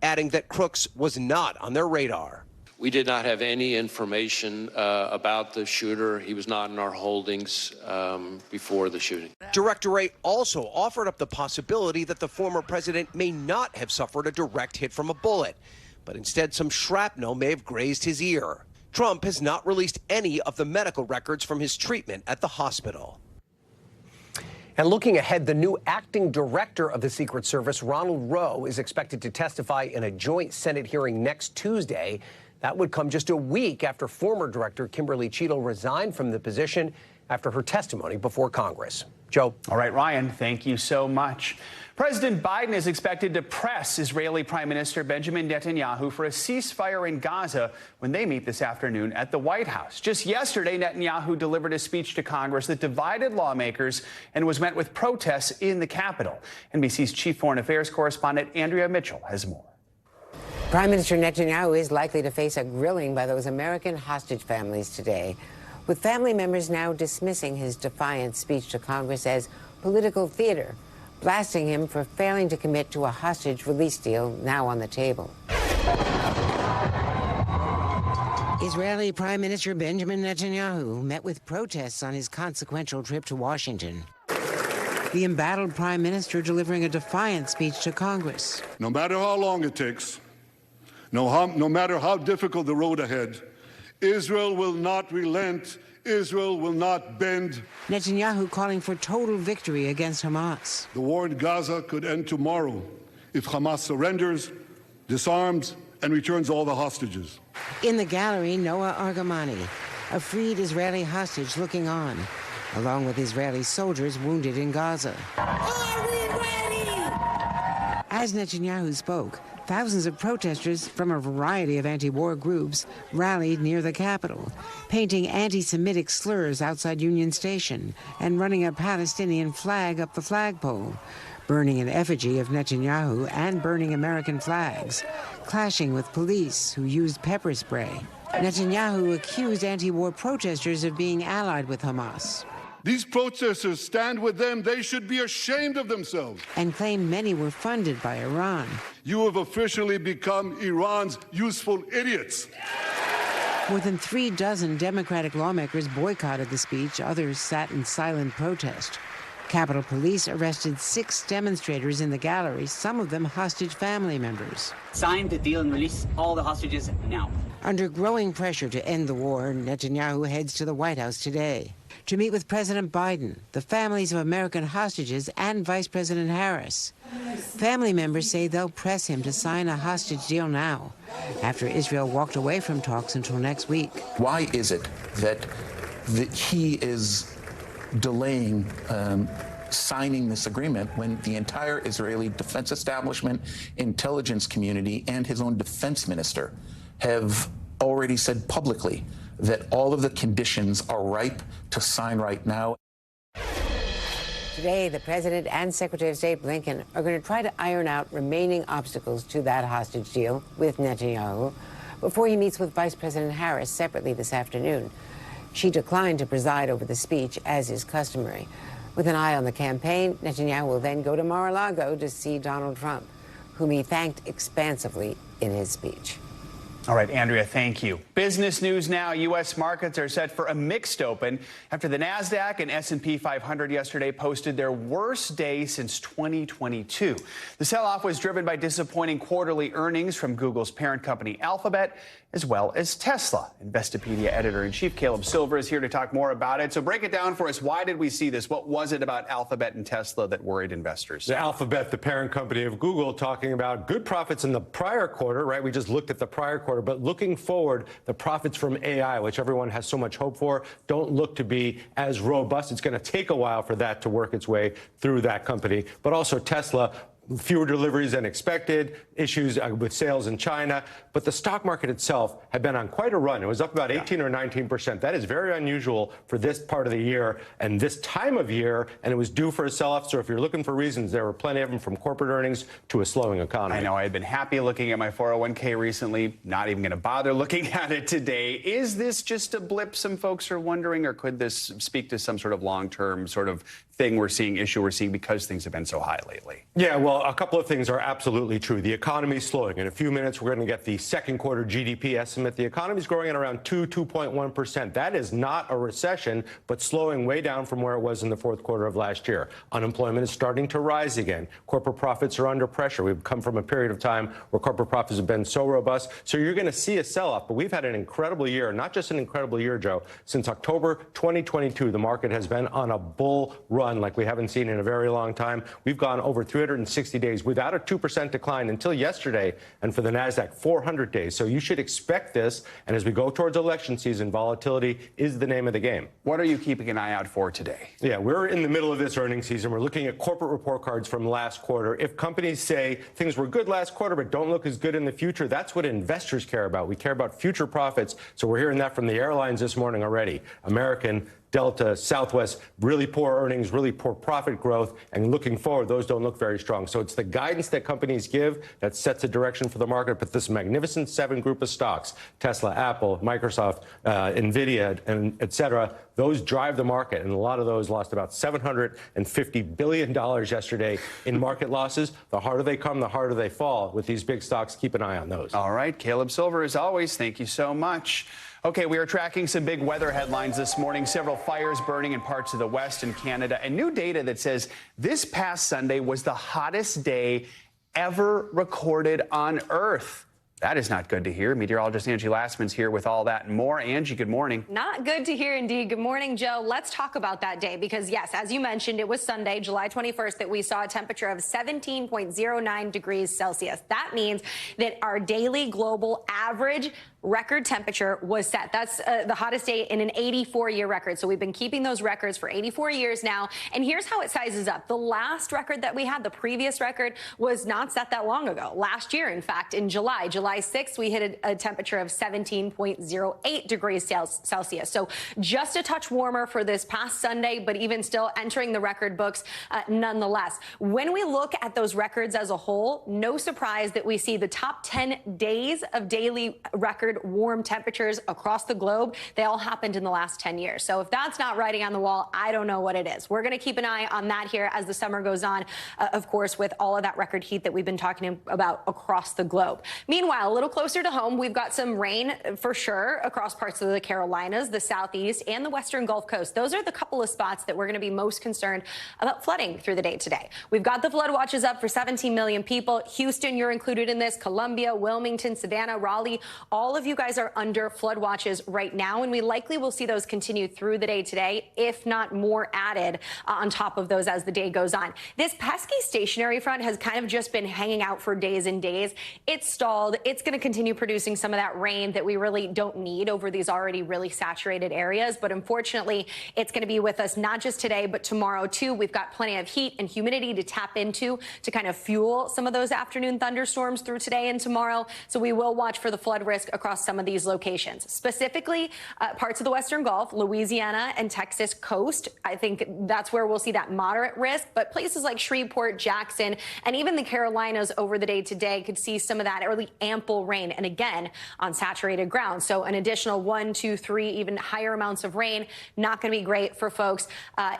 adding that Crooks was not on their radar. We did not have any information about the shooter. He was not in our holdings before the shooting. Director Wray also offered up the possibility that the former president may not have suffered a direct hit from a bullet, but instead some shrapnel may have grazed his ear. Trump has not released any of the medical records from his treatment at the hospital. And looking ahead, the new acting director of the Secret Service, Ronald Rowe, is expected to testify in a joint Senate hearing next Tuesday. That would come just a week after former director Kimberly Cheadle resigned from the position after her testimony before Congress. Joe. All right, Ryan, thank you so much. President Biden is expected to press Israeli Prime Minister Benjamin Netanyahu for a ceasefire in Gaza when they meet this afternoon at the White House. Just yesterday, Netanyahu delivered a speech to Congress that divided lawmakers and was met with protests in the Capitol. NBC's chief foreign affairs correspondent Andrea Mitchell has more. Prime Minister Netanyahu is likely to face a grilling by those American hostage families today, with family members now dismissing his defiant speech to Congress as political theater, blasting him for failing to commit to a hostage release deal now on the table. Israeli Prime Minister Benjamin Netanyahu met with protests on his consequential trip to Washington. The embattled prime minister delivering a defiant speech to Congress. No matter how long it takes, no matter how difficult the road ahead, Israel will not relent. Israel will not bend. Netanyahu calling for total victory against Hamas. The war in Gaza could end tomorrow if Hamas surrenders, disarms, and returns all the hostages. In the gallery, Noah Argamani, a freed Israeli hostage looking on, along with Israeli soldiers wounded in Gaza. Are we ready? As Netanyahu spoke, thousands of protesters from a variety of anti-war groups rallied near the Capitol, painting anti-Semitic slurs outside Union Station and running a Palestinian flag up the flagpole, burning an effigy of Netanyahu and burning American flags, clashing with police who used pepper spray. Netanyahu accused anti-war protesters of being allied with Hamas. These protesters stand with them. They should be ashamed of themselves. And claimed many were funded by Iran. You have officially become Iran's useful idiots. More than 36 Democratic lawmakers boycotted the speech. Others sat in silent protest. Capitol Police arrested 6 demonstrators in the gallery, some of them hostage family members. Sign the deal and release all the hostages now. Under growing pressure to end the war, Netanyahu heads to the White House today to meet with President Biden, the families of American hostages, and Vice President Harris. Family members say they'll press him to sign a hostage deal now, after Israel walked away from talks until next week. Why is it that he is delaying signing this agreement when the entire Israeli defense establishment, intelligence community, and his own defense minister have already said publicly that all of the conditions are ripe to sign right now? Today, the president and Secretary of State Blinken are going to try to iron out remaining obstacles to that hostage deal with Netanyahu before he meets with Vice President Harris separately this afternoon. She declined to preside over the speech, as is customary. With an eye on the campaign, Netanyahu will then go to Mar-a-Lago to see Donald Trump. whom he thanked expansively in his speech. All right, Andrea, thank you. Business news now. U.S. markets are set for a mixed open after the NASDAQ and S&P 500 yesterday posted their worst day since 2022. The sell-off was driven by disappointing quarterly earnings from Google's parent company Alphabet, as well as Tesla. Investopedia editor-in-chief Caleb Silver is here to talk more about it. So break it down for us. Why did we see this? What was it about Alphabet and Tesla that worried investors? The Alphabet, the parent company of Google, talking about good profits in the prior quarter, right? We just looked at the prior quarter, but looking forward, the profits from AI, which everyone has so much hope for, don't look to be as robust. It's going to take a while for that to work its way through that company. But also Tesla, fewer deliveries than expected, issues with sales in China. But the stock market itself had been on quite a run. It was up about 18 or 19%. That is very unusual for this part of the year and this time of year, and it was due for a sell-off. So if you're looking for reasons, there were plenty of them, from corporate earnings to a slowing economy. I know. I had been happy looking at my 401k recently, not even going to bother looking at it today. Is this just a blip, some folks are wondering, or could this speak to some sort of long-term sort of thing we're seeing, issue we're seeing because things have been so high lately? Yeah, well, a couple of things are absolutely true. The economy is slowing. In a few minutes, we're going to get the second quarter GDP estimate. The economy is growing at around 2.1%. That is not a recession, but slowing way down from where it was in the fourth quarter of last year. Unemployment is starting to rise again. Corporate profits are under pressure. We've come from a period of time where corporate profits have been so robust. So you're going to see a sell-off. But we've had an incredible year, not just an incredible year, Joe. Since October 2022, the market has been on a bull run like we haven't seen in a very long time. We've gone over 360 days without a 2% decline until yesterday, and for the NASDAQ, 400 days. So you should expect this, and as we go towards election season, volatility is the name of the game. What are you keeping an eye out for today? Yeah, we're in the middle of this earnings season. We're looking at corporate report cards from last quarter. If companies say things were good last quarter but don't look as good in the future, that's what investors care about. We care about future profits. So we're hearing that from the airlines this morning already. American, Delta, Southwest, really poor earnings, really poor profit growth, and looking forward, those don't look very strong. So it's the guidance that companies give that sets a direction for the market. But this magnificent seven group of stocks, Tesla, Apple, Microsoft, NVIDIA, and et cetera, those drive the market. And a lot of those lost about $750 billion yesterday in market losses. The harder they come, the harder they fall. With these big stocks, keep an eye on those. All right, Caleb Silver, as always, thank you so much. Okay, we are tracking some big weather headlines this morning. Several fires burning in parts of the West and Canada. And new data that says this past Sunday was the hottest day ever recorded on Earth. That is not good to hear. Meteorologist Angie Lastman's here with all that and more. Angie, good morning. Not good to hear, indeed. Good morning, Joe. Let's talk about that day because, yes, as you mentioned, it was Sunday, July 21st, that we saw a temperature of 17.09 degrees Celsius. That means that our daily global average record temperature was set. That's the hottest day in an 84-year record. So we've been keeping those records for 84 years now. And here's how it sizes up. The last record that we had, the previous record, was not set that long ago. Last year, in fact, in July 6th, we hit a temperature of 17.08 degrees Celsius. So just a touch warmer for this past Sunday, but even still entering the record books nonetheless. When we look at those records as a whole, no surprise that we see the top 10 days of daily record warm temperatures across the globe. They all happened in the last 10 years. So if that's not writing on the wall, I don't know what it is. We're going to keep an eye on that here as the summer goes on, of course, with all of that record heat that we've been talking about across the globe. Meanwhile, a little closer to home, we've got some rain for sure across parts of the Carolinas, the Southeast, and the Western Gulf Coast. Those are the couple of spots that we're going to be most concerned about flooding through the day today. We've got the flood watches up for 17 million people. Houston, you're included in this. Columbia, Wilmington, Savannah, Raleigh, all of you guys are under flood watches right now, and we likely will see those continue through the day today, if not more added on top of those as the day goes on. This pesky stationary front has kind of just been hanging out for days and days. It's stalled. It's going to continue producing some of that rain that we really don't need over these already really saturated areas. But unfortunately, it's going to be with us not just today, but tomorrow too. We've got plenty of heat and humidity to tap into to kind of fuel some of those afternoon thunderstorms through today and tomorrow. So we will watch for the flood risk across some of these locations, specifically parts of the Western Gulf, Louisiana and Texas coast. I think that's where we'll see that moderate risk. But places like Shreveport, Jackson, and even the Carolinas over the day today could see some of that early ample ample rain, and again on saturated ground. So an additional 1, 2, 3, even higher amounts of rain, not going to be great for folks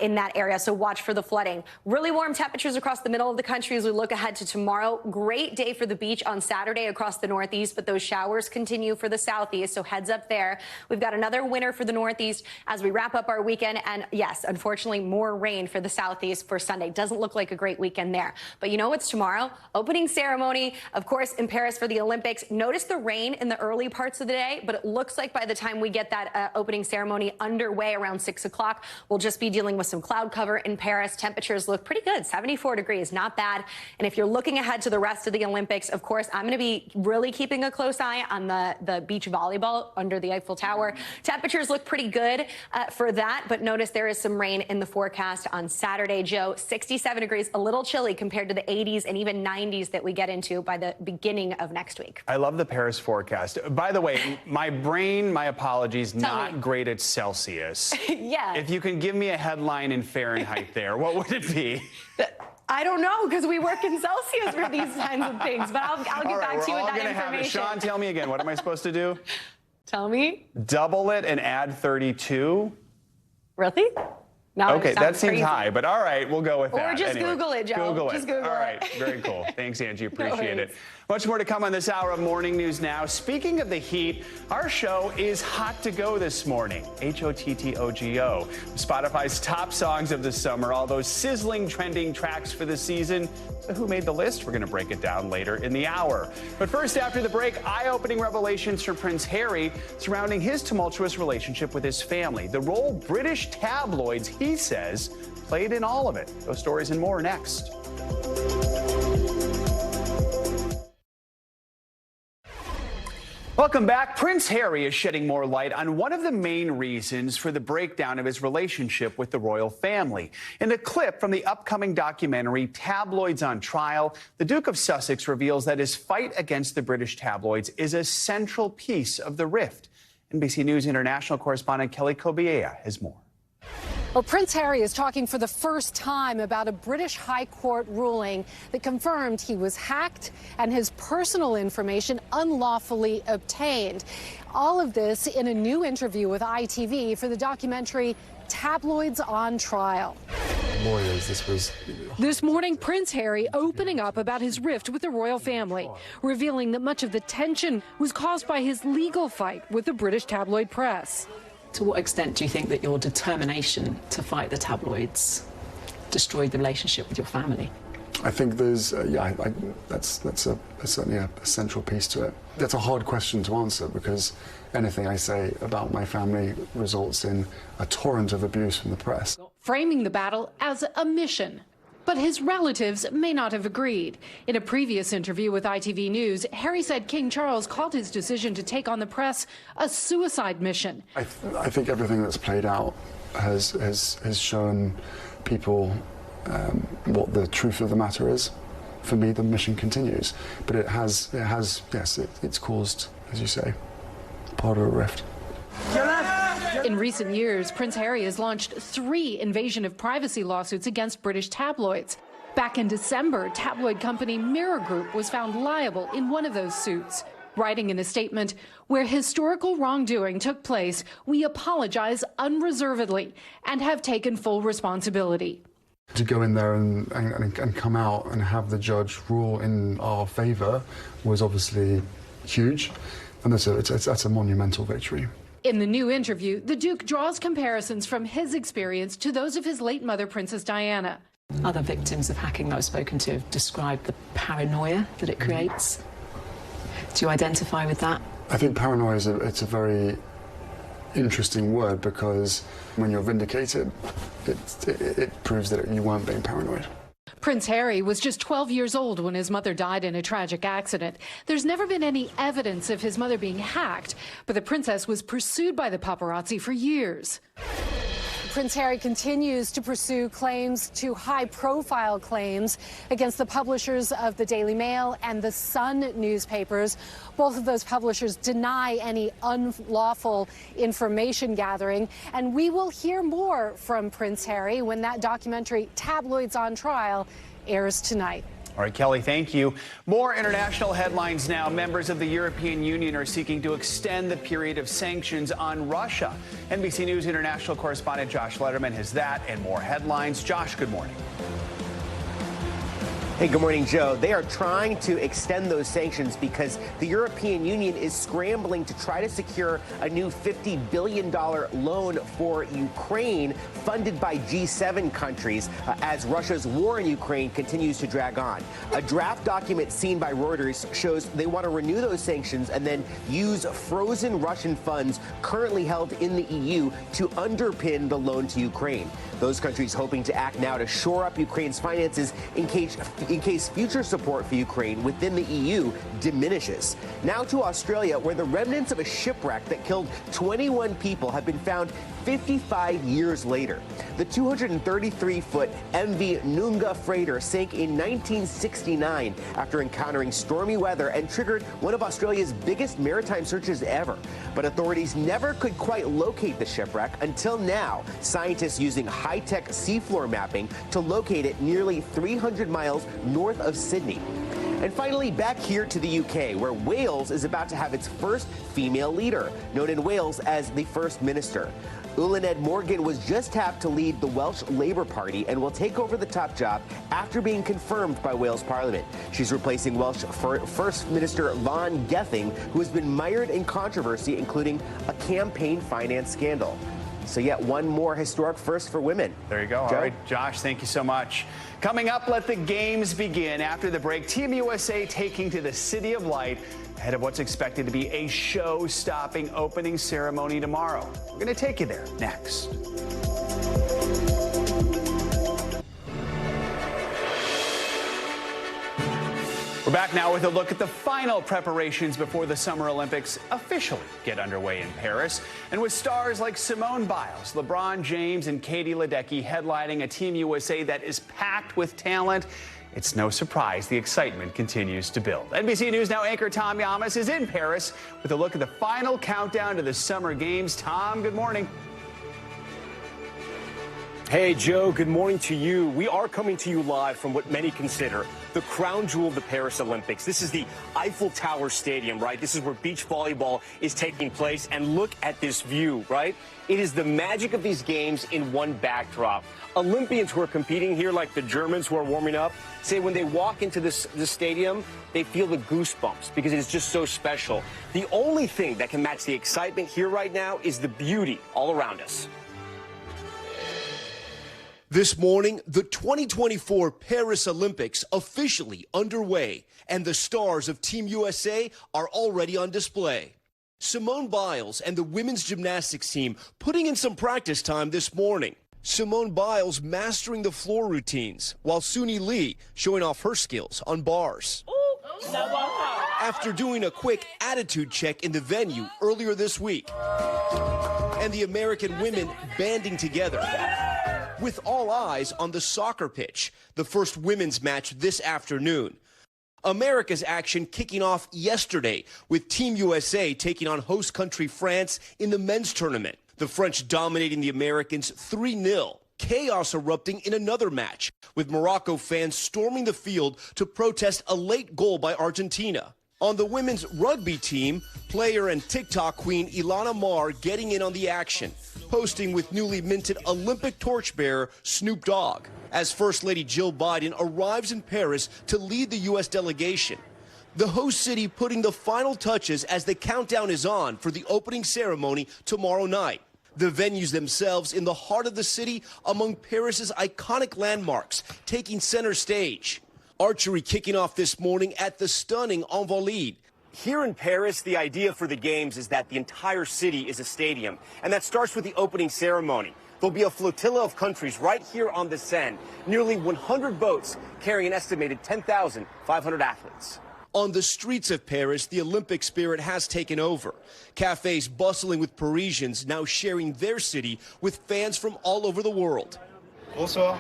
in that area. So watch for the flooding. Really warm temperatures across the middle of the country as we look ahead to tomorrow. Great day for the beach on Saturday across the Northeast, but those showers continue for the Southeast. So heads up there. We've got another winter for the Northeast as we wrap up our weekend. And yes, unfortunately, more rain for the Southeast for Sunday. Doesn't look like a great weekend there. But you know what's tomorrow? Opening ceremony, of course, in Paris for the Olympics. Notice the rain in the early parts of the day, but it looks like by the time we get that opening ceremony underway around 6 o'clock, we'll just be dealing with some cloud cover in Paris. Temperatures look pretty good, 74 degrees, not bad. And if you're looking ahead to the rest of the Olympics, of course, I'm going to be really keeping a close eye on the beach volleyball under the Eiffel Tower. Temperatures look pretty good for that, but notice there is some rain in the forecast on Saturday, Joe. 67 degrees, a little chilly compared to the 80s and even 90s that we get into by the beginning of next week. I love the Paris forecast. By the way, my brain, my apologies, not great at Celsius. Yeah. If you can give me a headline in Fahrenheit there, what would it be? I don't know, because we work in Celsius for these kinds of things, but I'll get back to you with that information. Sean, tell me again, what am I supposed to do? Tell me. Double it and add 32. Really? No, okay, that seems high, but all right, we'll go with that. Or just anyway, Google it, Joe. Google it. Just Google all it. right, very cool. Thanks, Angie. Appreciate it. worries. Much more to come on this hour of Morning News Now. Speaking of the heat, our show is hot to go this morning. HOTTOGO. Spotify's top songs of the summer, all those sizzling trending tracks for the season. So who made the list? We're going to break it down later in the hour. But first, after the break, eye-opening revelations from Prince Harry surrounding his tumultuous relationship with his family. The role British tabloids, he says, played in all of it. Those stories and more next. Welcome back. Prince Harry is shedding more light on one of the main reasons for the breakdown of his relationship with the royal family. In a clip from the upcoming documentary Tabloids on Trial, the Duke of Sussex reveals that his fight against the British tabloids is a central piece of the rift. NBC News international correspondent Kelly Kobiea has more. Well, Prince Harry is talking for the first time about a British High Court ruling that confirmed he was hacked and his personal information unlawfully obtained. All of this in a new interview with ITV for the documentary Tabloids on Trial. Lawyers, This morning, Prince Harry opening up about his rift with the royal family, revealing that much of the tension was caused by his legal fight with the British tabloid press. To what extent do you think that your determination to fight the tabloids destroyed the relationship with your family? I think there's, that's certainly a central piece to it. That's a hard question to answer because anything I say about my family results in a torrent of abuse from the press. Framing the battle as a mission. But his relatives may not have agreed. In a previous interview with ITV News, Harry said King Charles called his decision to take on the press a suicide mission. I think everything that's played out has shown people what the truth of the matter is. For me, the mission continues, but it's caused, as you say, part of a rift. In recent years, Prince Harry has launched 3 invasion of privacy lawsuits against British tabloids. Back in December, tabloid company Mirror Group was found liable in one of those suits. Writing in a statement, "Where historical wrongdoing took place, we apologize unreservedly and have taken full responsibility." To go in there and come out and have the judge rule in our favour was obviously huge, and that's a monumental victory. In the new interview, the Duke draws comparisons from his experience to those of his late mother, Princess Diana. Other victims of hacking that I've spoken to have described the paranoia that it creates. Do you identify with that? I think paranoia is a very interesting word because when you're vindicated, it proves that you weren't being paranoid. Prince Harry was just 12 years old when his mother died in a tragic accident. There's never been any evidence of his mother being hacked, but the princess was pursued by the paparazzi for years. Prince Harry continues to pursue high-profile claims against the publishers of the Daily Mail and the Sun newspapers. Both of those publishers deny any unlawful information gathering. And we will hear more from Prince Harry when that documentary, Tabloids on Trial, airs tonight. All right, Kelly, thank you. More international headlines now. Members of the European Union are seeking to extend the period of sanctions on Russia. NBC News international correspondent Josh Letterman has that and more headlines. Josh, good morning. Hey, good morning, Joe. They are trying to extend those sanctions because the European Union is scrambling to try to secure a new $50 billion loan for Ukraine funded by G7 countries as Russia's war in Ukraine continues to drag on. A draft document seen by Reuters shows they want to renew those sanctions and then use frozen Russian funds currently held in the EU to underpin the loan to Ukraine. Those countries hoping to act now to shore up Ukraine's finances in case future support for Ukraine within the EU diminishes. Now to Australia, where the remnants of a shipwreck that killed 21 people have been found 55 years later. The 233-foot MV Noongar freighter sank in 1969 after encountering stormy weather and triggered one of Australia's biggest maritime searches ever. But authorities never could quite locate the shipwreck until now, scientists using high-tech seafloor mapping to locate it nearly 300 miles north of Sydney. And finally, back here to the UK, where Wales is about to have its first female leader, known in Wales as the First Minister. Ulaned Morgan was just tapped to lead the Welsh Labour Party and will take over the top job after being confirmed by Wales Parliament. She's replacing Welsh First Minister Vaughan Gething, who has been mired in controversy, including a campaign finance scandal. So yet one more historic first for women. There you go. Joe? All right, Josh, thank you so much. Coming up, let the games begin. After the break, Team USA taking to the City of Light ahead of what's expected to be a show-stopping opening ceremony tomorrow. We're going to take you there next. We're back now with a look at the final preparations before the Summer Olympics officially get underway in Paris. And with stars like Simone Biles, LeBron James, and Katie Ledecky headlining a Team USA that is packed with talent, it's no surprise the excitement continues to build. NBC News Now anchor Tom Yamas is in Paris with a look at the final countdown to the Summer Games. Tom, good morning. Hey, Joe, good morning to you. We are coming to you live from what many consider the crown jewel of the Paris Olympics. This is the Eiffel Tower Stadium, right? This is where beach volleyball is taking place. And look at this view, right? It is the magic of these games in one backdrop. Olympians who are competing here, like the Germans who are warming up, say when they walk into this stadium, they feel the goosebumps because it is just so special. The only thing that can match the excitement here right now is the beauty all around us. This morning, the 2024 Paris Olympics officially underway, and the stars of Team USA are already on display. Simone Biles and the women's gymnastics team putting in some practice time this morning. Simone Biles mastering the floor routines, while Suni Lee showing off her skills on bars. After doing a quick attitude check in the venue earlier this week, and the American women banding together, with all eyes on the soccer pitch, the first women's match this afternoon. America's action kicking off yesterday with Team USA taking on host country France in the men's tournament. The French dominating the Americans 3-0. Chaos erupting in another match, with Morocco fans storming the field to protest a late goal by Argentina. On the women's rugby team, player and TikTok queen Ilana Marr getting in on the action, posting with newly minted Olympic torchbearer Snoop Dogg, as First Lady Jill Biden arrives in Paris to lead the U.S. delegation. The host city putting the final touches as the countdown is on for the opening ceremony tomorrow night. The venues themselves in the heart of the city among Paris's iconic landmarks, taking center stage. Archery kicking off this morning at the stunning Uvalde. Here in Paris, the idea for the games is that the entire city is a stadium, and that starts with the opening ceremony. There'll be a flotilla of countries right here on the Seine, nearly 100 boats carrying an estimated 10,500 athletes. On the streets of Paris, the Olympic spirit has taken over. Cafes bustling with Parisians now sharing their city with fans from all over the world. Bonsoir.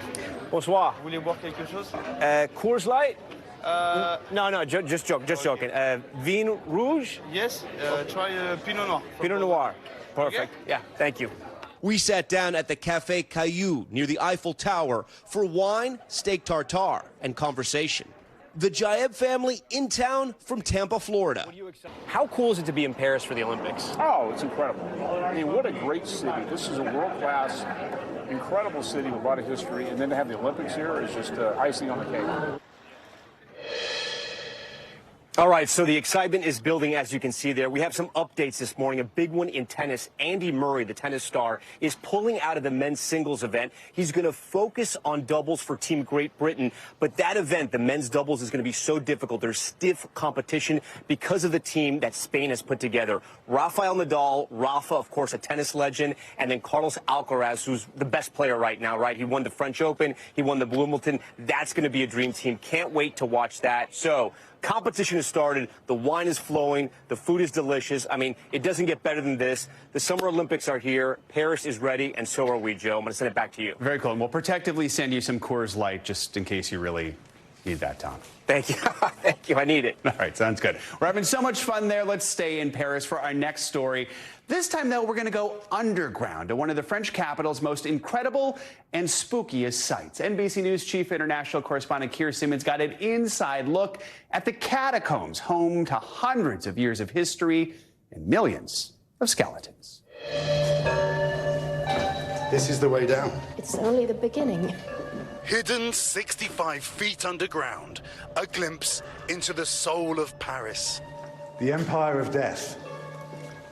Bonsoir. Vous voulez boire quelque chose? Coors Light? No, just joking. Vin Rouge? Yes, try Pinot Noir. Pinot Noir. Perfect. Okay. Yeah, thank you. We sat down at the Café Caillou near the Eiffel Tower for wine, steak tartare, and conversation. The Jaeb family in town from Tampa, Florida. How cool is it to be in Paris for the Olympics? Oh, it's incredible. I mean, what a great city. This is a world-class, incredible city with a lot of history, and then to have the Olympics here is just icing on the cake. All right, so the excitement is building, as you can see there. We have some updates this morning. A big one in tennis. Andy Murray, the tennis star, is pulling out of the men's singles event. He's going to focus on doubles for Team Great Britain. But that event, the men's doubles, is going to be so difficult. There's stiff competition because of the team that Spain has put together. Rafael Nadal, Rafa, of course, a tennis legend, and then Carlos Alcaraz, who's the best player right now, right? He won the French Open. He won the Wimbledon. That's going to be a dream team. Can't wait to watch that. So competition has started. The wine is flowing. The food is delicious. I mean, it doesn't get better than this. The Summer Olympics are here. Paris is ready, and so are we, Joe. I'm going to send it back to you. Very cool. And we'll protectively send you some Coors Light just in case you really need that, Tom. Thank you. Thank you. I need it. All right, sounds good. We're having so much fun there. Let's stay in Paris for our next story. This time, though, we're going to go underground to one of the French capital's most incredible and spookiest sites. NBC News chief international correspondent Keir Simmons got an inside look at the catacombs, home to hundreds of years of history and millions of skeletons. This is the way down. It's only the beginning. Hidden 65 feet underground, a glimpse into the soul of Paris. The Empire of Death.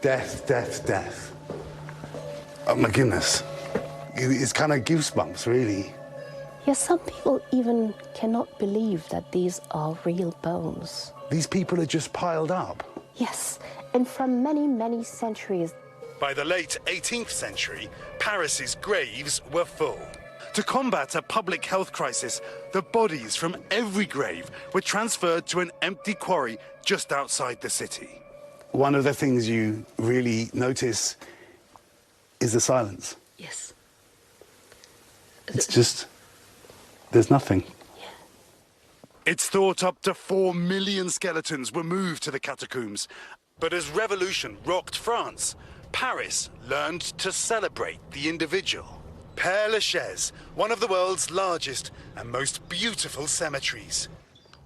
Death, death, death. Oh my goodness. It's kind of goosebumps, really. Yes, some people even cannot believe that these are real bones. These people are just piled up. Yes, and from many, many centuries. By the late 18th century, Paris's graves were full. To combat a public health crisis, the bodies from every grave were transferred to an empty quarry just outside the city. One of the things you really notice is the silence. Yes. It's just, there's nothing. Yeah. It's thought up to 4 million skeletons were moved to the catacombs. But as revolution rocked France, Paris learned to celebrate the individual. Père Lachaise, one of the world's largest and most beautiful cemeteries.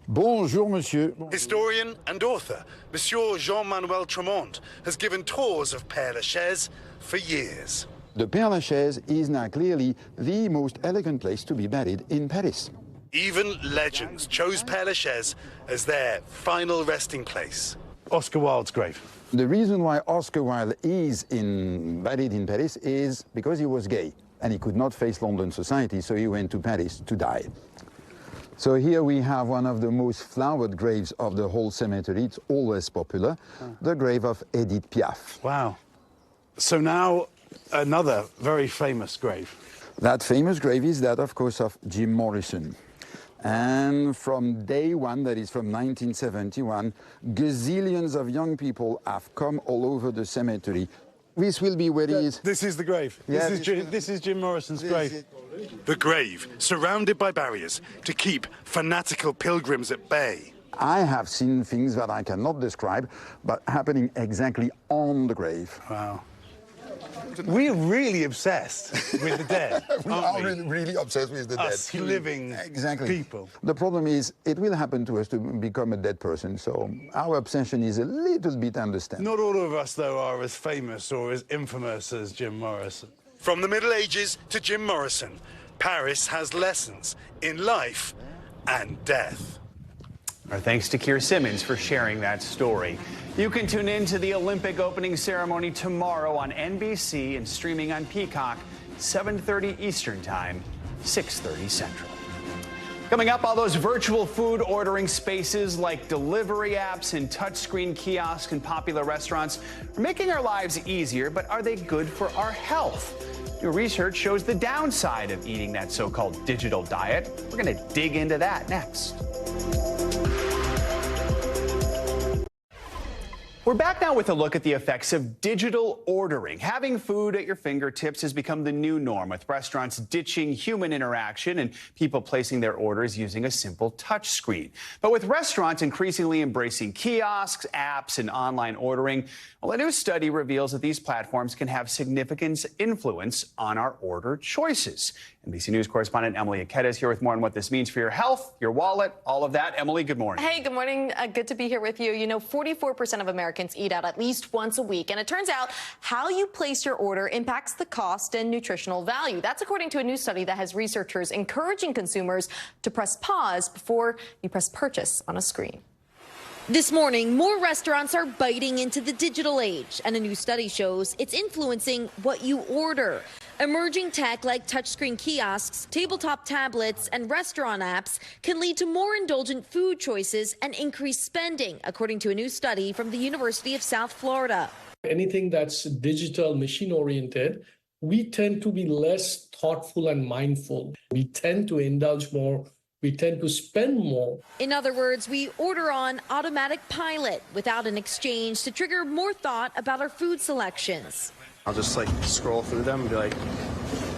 Bonjour, monsieur. Historian and author, Monsieur Jean-Manuel Tremont, has given tours of Père Lachaise for years. The Père Lachaise is now clearly the most elegant place to be buried in Paris. Even legends chose Père Lachaise as their final resting place. Oscar Wilde's grave. The reason why Oscar Wilde is buried in Paris is because he was gay. And he could not face London society, so he went to Paris to die. So here we have one of the most flowered graves of the whole cemetery. It's always popular, the grave of Edith Piaf. Wow. So now another very famous grave. That famous grave is that, of course, of Jim Morrison. And from day one, that is from 1971, gazillions of young people have come all over the cemetery. This will be where he is. This is the grave. Yeah, this is Jim Morrison's grave. The grave, surrounded by barriers to keep fanatical pilgrims at bay. I have seen things that I cannot describe, but happening exactly on the grave. Wow. We're really obsessed with the dead. We are really obsessed with the Us dead. living people. The problem is, it will happen to us to become a dead person, so our obsession is a little bit understandable. Not all of us, though, are as famous or as infamous as Jim Morrison. From the Middle Ages to Jim Morrison, Paris has lessons in life and death. Our thanks to Keir Simmons for sharing that story. You can tune in to the Olympic opening ceremony tomorrow on NBC and streaming on Peacock, 7:30 Eastern Time, 6:30 Central. Coming up, all those virtual food ordering spaces like delivery apps and touchscreen kiosks in popular restaurants are making our lives easier, but are they good for our health? New research shows the downside of eating that so-called digital diet. We're going to dig into that next. We're back now with a look at the effects of digital ordering. Having food at your fingertips has become the new norm, with restaurants ditching human interaction and people placing their orders using a simple touch screen. But with restaurants increasingly embracing kiosks, apps, and online ordering, well, a new study reveals that these platforms can have significant influence on our order choices. NBC News correspondent Emily Aketa is here with more on what this means for your health, your wallet, all of that. Emily, good morning. Hey, good morning. Good to be here with you. You know, 44% of Americans eat out at least once a week. And it turns out how you place your order impacts the cost and nutritional value. That's according to a new study that has researchers encouraging consumers to press pause before you press purchase on a screen. This morning, more restaurants are biting into the digital age, and a new study shows it's influencing what you order. Emerging tech like touchscreen kiosks, tabletop tablets, and restaurant apps can lead to more indulgent food choices and increased spending, according to a new study from the University of South Florida. Anything that's digital, machine-oriented, we tend to be less thoughtful and mindful. We tend to indulge more. We tend to spend more. In other words, we order on automatic pilot without an exchange to trigger more thought about our food selections. I'll just scroll through them and be like,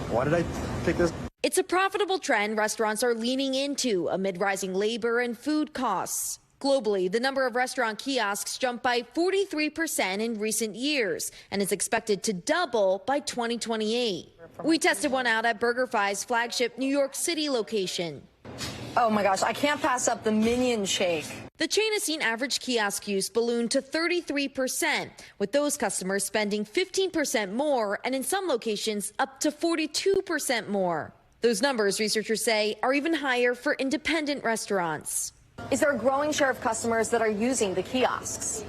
why did I pick this? It's a profitable trend restaurants are leaning into amid rising labor and food costs. Globally, the number of restaurant kiosks jumped by 43% in recent years and is expected to double by 2028. We tested one out at BurgerFi's flagship New York City location. Oh my gosh, I can't pass up the Minion Shake. The chain has seen average kiosk use balloon to 33%, with those customers spending 15% more and in some locations up to 42% more. Those numbers, researchers say, are even higher for independent restaurants. Is there a growing share of customers that are using the kiosks?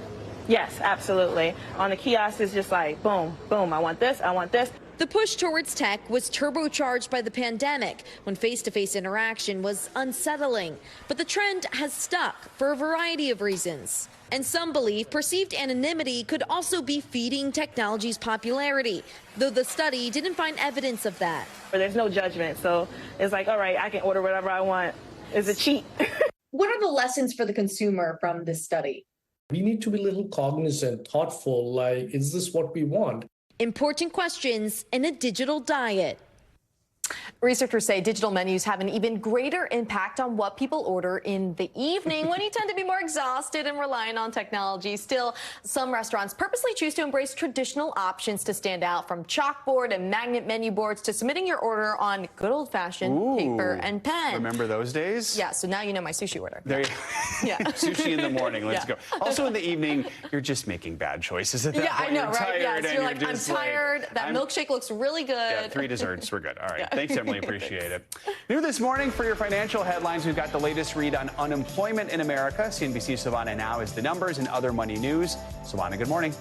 Yes, absolutely. On the kiosk, it's just like, boom, boom, I want this, I want this. The push towards tech was turbocharged by the pandemic, when face-to-face interaction was unsettling. But the trend has stuck for a variety of reasons. And some believe perceived anonymity could also be feeding technology's popularity, though the study didn't find evidence of that. There's no judgment, so it's like, all right, I can order whatever I want. It's a cheat. What are the lessons for the consumer from this study? We need to be a little cognizant, thoughtful, like, is this what we want? Important questions in a digital diet. Researchers say digital menus have an even greater impact on what people order in the evening when you tend to be more exhausted and reliant on technology. Still, some restaurants purposely choose to embrace traditional options to stand out, from chalkboard and magnet menu boards to submitting your order on good old-fashioned paper and pen. Remember those days? Yeah, so now you know my sushi order. There you Yeah. Sushi in the morning, let's Yeah. go. Also in the evening, you're just making bad choices at that Yeah, point. I know, You're right? tired Yes, and you're like, I'm just tired. That milkshake looks really good. Yeah, 3 desserts, we're good. All right, Yeah. thanks, Emily, appreciate it. New this morning for your financial headlines, we've got the latest read on unemployment in America. CNBC Savannah now is the numbers and other money news. Savannah, good morning.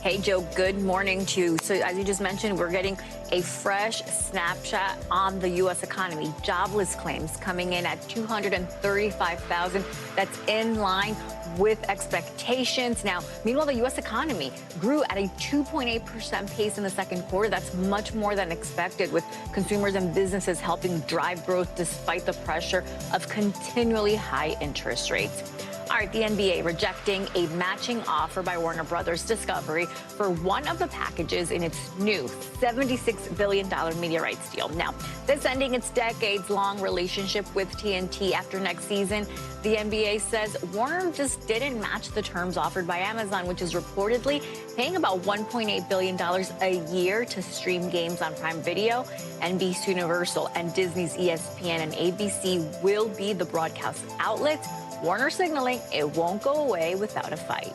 Hey, Joe, good morning to you. So as you just mentioned, we're getting a fresh snapshot on the U.S. economy. Jobless claims coming in at 235,000. That's in line with expectations. Now, meanwhile, the U.S. economy grew at a 2.8% pace in the second quarter. That's much more than expected, with consumers and businesses helping drive growth despite the pressure of continually high interest rates. All right, the NBA rejecting a matching offer by Warner Brothers Discovery for one of the packages in its new $76 billion media rights deal. Now, this ending its decades-long relationship with TNT after next season. The NBA says Warner just didn't match the terms offered by Amazon, which is reportedly paying about $1.8 billion a year to stream games on Prime Video. NBC Universal and Disney's ESPN and ABC will be the broadcast outlets. Warner signaling it won't go away without a fight.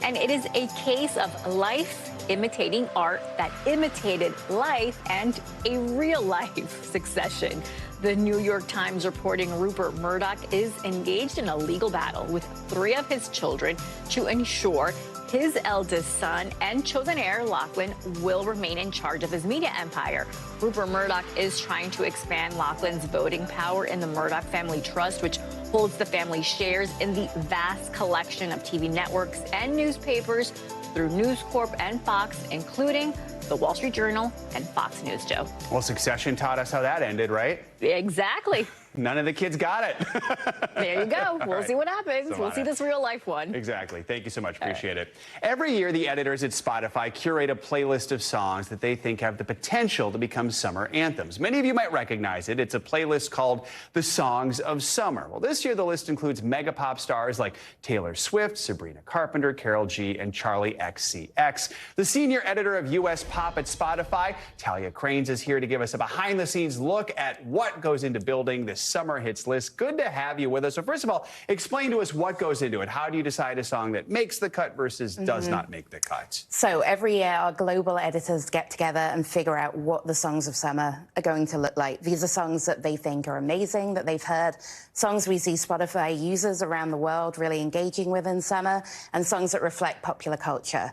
And it is a case of life imitating art that imitated life and a real-life succession. The New York Times reporting Rupert Murdoch is engaged in a legal battle with 3 of his children to ensure his eldest son and chosen heir, Lachlan, will remain in charge of his media empire. Rupert Murdoch is trying to expand Lachlan's voting power in the Murdoch Family Trust, which holds the family's shares in the vast collection of TV networks and newspapers through News Corp and Fox, including the Wall Street Journal and Fox News, Joe. Well, Succession taught us how that ended, right? Exactly. None of the kids got it. There you go. We'll see what happens. So we'll see this real life one. Exactly. Thank you so much. Appreciate it. Every year, the editors at Spotify curate a playlist of songs that they think have the potential to become summer anthems. Many of you might recognize it. It's a playlist called The Songs of Summer. Well, this year, the list includes mega pop stars like Taylor Swift, Sabrina Carpenter, Karol G, and Charlie XCX. The senior editor of U.S. Pop at Spotify, Talia Cranes, is here to give us a behind-the-scenes look at what goes into building this summer hits list. Good to have you with us. So first of all, explain to us what goes into it. How do you decide a song that makes the cut versus does not make the cut? So every year, our global editors get together and figure out what the songs of summer are going to look like. These are songs that they think are amazing, that they've heard, songs we see Spotify users around the world really engaging with in summer, and songs that reflect popular culture.